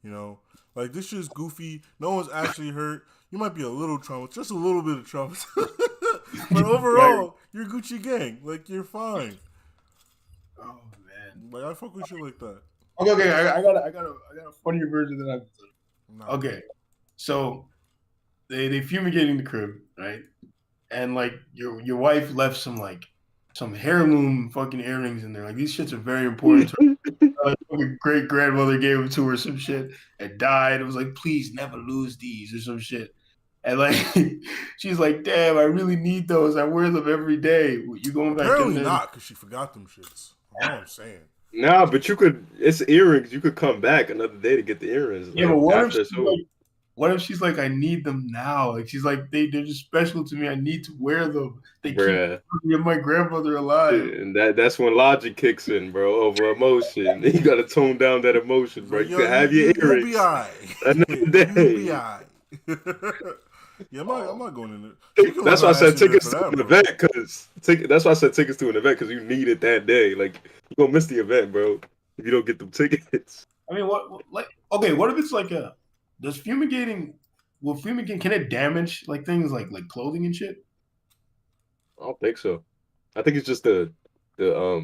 You know, like this shit is goofy. No one's actually hurt. You might be a little traumatized, just a little bit of trauma, but overall, you're Gucci gang. Like you're fine. Oh man. Like I fuck with shit like that. Okay. I got a funnier version than I've done. Nah. Okay, so they fumigating the crib, right? And like your wife left some heirloom fucking earrings in there. Like these shits are very important to her. Like fucking great grandmother gave them to her, some shit, and died. It was like, please never lose these or some shit. And like she's like, damn, I really need those. I wear them every day. You going back Apparently in there? not, because she forgot them shits. That's all I'm saying. Nah, but you could. It's earrings. You could come back another day to get the earrings. Yeah, like, but what if after she's like, I need them now? Like she's like, they're just special to me. I need to wear them. They Bruh. keep my grandmother alive. And that's when logic kicks in, bro, over emotion. You gotta tone down that emotion, bro. Like, You can have your you'll earrings be alright. another You'll day. be alright. Yeah, I'm not going in there. She can That's let why I her said ass in there tickets for to that, an bro. event, that's why I said tickets to an event, because you need it that day. Like, you gonna miss the event, bro, if you don't get them tickets. I mean, what if it's like does fumigating, can it damage like things like clothing and shit? I don't think so. I think it's just the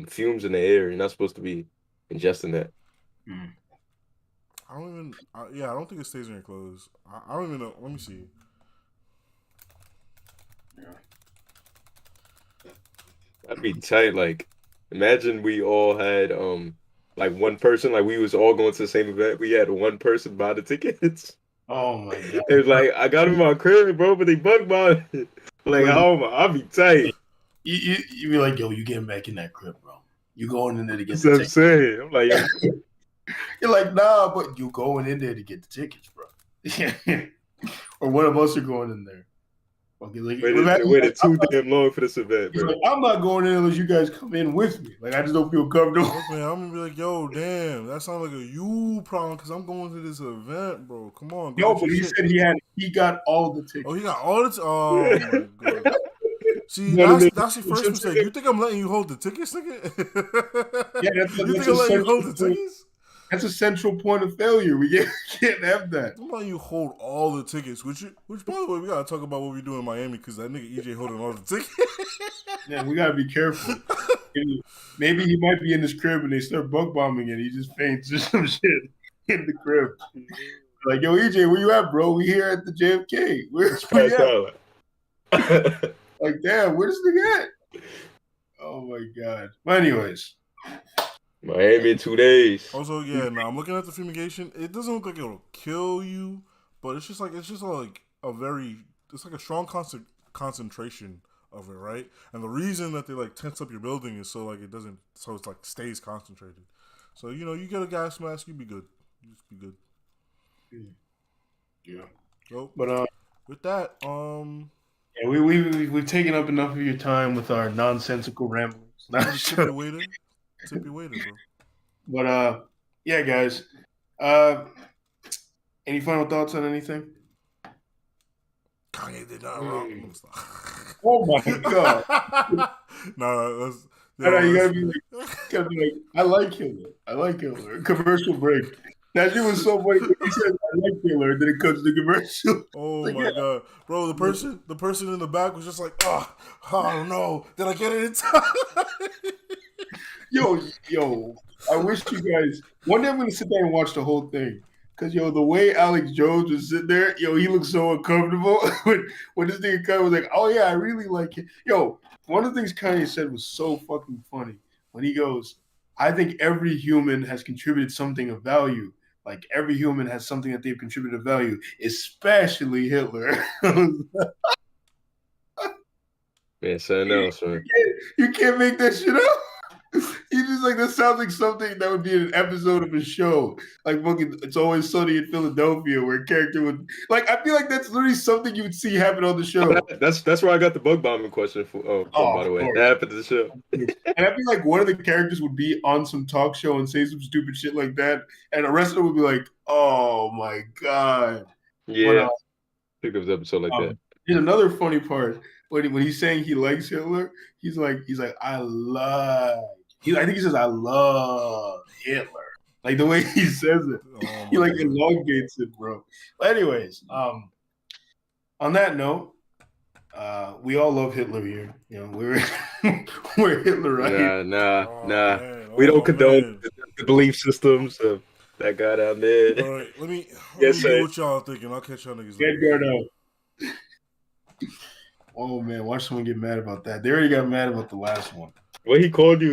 fumes in the air. You're not supposed to be ingesting that. I don't think it stays in your clothes. I don't even know. Let me see. That'd be tight. Like, imagine we all had like one person, like we was all going to the same event. We had one person buy the tickets. Oh my god! It was like, I got them in my crib, bro, but they bug bought it. Like, oh my, I'll be tight. You be like, yo, you getting back in that crib, bro? You going in there to get That's the what I'm tickets? saying. I'm like, yo, You're like, nah, but you going in there to get the tickets, bro. Or one of us are going in there. Okay, like, waited too damn long for this event, he's bro. like, I'm not going in unless you guys come in with me. Like, I just don't feel comfortable. Look, man, I'm gonna be like, yo, damn, that sounds like a you problem because I'm going to this event, bro. Come on, Yo, get but your he shit. said he got all the tickets. Oh, he got all the. Oh my god. See, Wanna that's your first mistake. You think I'm letting you hold the tickets, nigga? Yeah, You think I'm letting you hold the tickets? That's a central point of failure. We can't have that. I'm letting you hold all the tickets, which by the way, we gotta talk about what we do in Miami because that nigga EJ holding all the tickets. Yeah, we gotta be careful. Maybe he might be in his crib and they start bug bombing and he just faints or some shit in the crib. Like, yo, EJ, where you at, bro? We here at the JFK. Where you at? Like, damn, where's this nigga at? Oh my god. But anyways. Miami in 2 days. Also, yeah, I'm looking at the fumigation. It doesn't look like it'll kill you, but it's just like a strong concentration of it, right? And the reason that they like tense up your building is so like it doesn't, so it's like stays concentrated. So you get a gas mask, you be good. You just be good. Yeah. So, But with that, yeah, we've taken up enough of your time with our nonsensical ramblings. tip your waiter, bro. But yeah, guys. Any final thoughts on anything? Kanye did not wrong. Oh my god! No, You gotta be like, I like Hitler. I like Hitler. Commercial break. That shit was so funny. He said, I like Hitler, and then it comes to the commercial. Oh Like, my yeah. god, bro! The person in the back was just like, oh no, did I get it in time? Yo, I wish you guys. One day I'm gonna sit down and watch the whole thing. Cause the way Alex Jones was sitting there, he looked so uncomfortable when this nigga Kanye was like, "Oh yeah, I really like it." One of the things Kanye said was so fucking funny when he goes, "I think every human has contributed something of value. Like every human has something that they've contributed of value, especially Hitler." Man, something else, man. You can't make that shit up. He's just like this sounds like something that would be in an episode of a show, like fucking It's Always Sunny in Philadelphia, where a character would like. I feel like that's literally something you would see happen on the show. That's where I got the bug bombing question from. By the Of way, course. that happened to the show. And I feel like one of the characters would be on some talk show and say some stupid shit like that, and the rest of them would be like, "Oh my god." Yeah, But, I think there was an episode like that. here's another funny part when he's saying he likes Hitler. He's like, I think he says I love Hitler. Like the way he says it, he like elongates it, bro. But anyways, on that note, we all love Hitler here. You know, we're Hitler, right? Nah. We don't condone the belief systems of that guy down there. All right, let me Yes, know sir. what y'all thinking. I'll catch y'all niggas later. Vanguard out. Oh man, watch someone get mad about that. They already got mad about the last one. What he called you?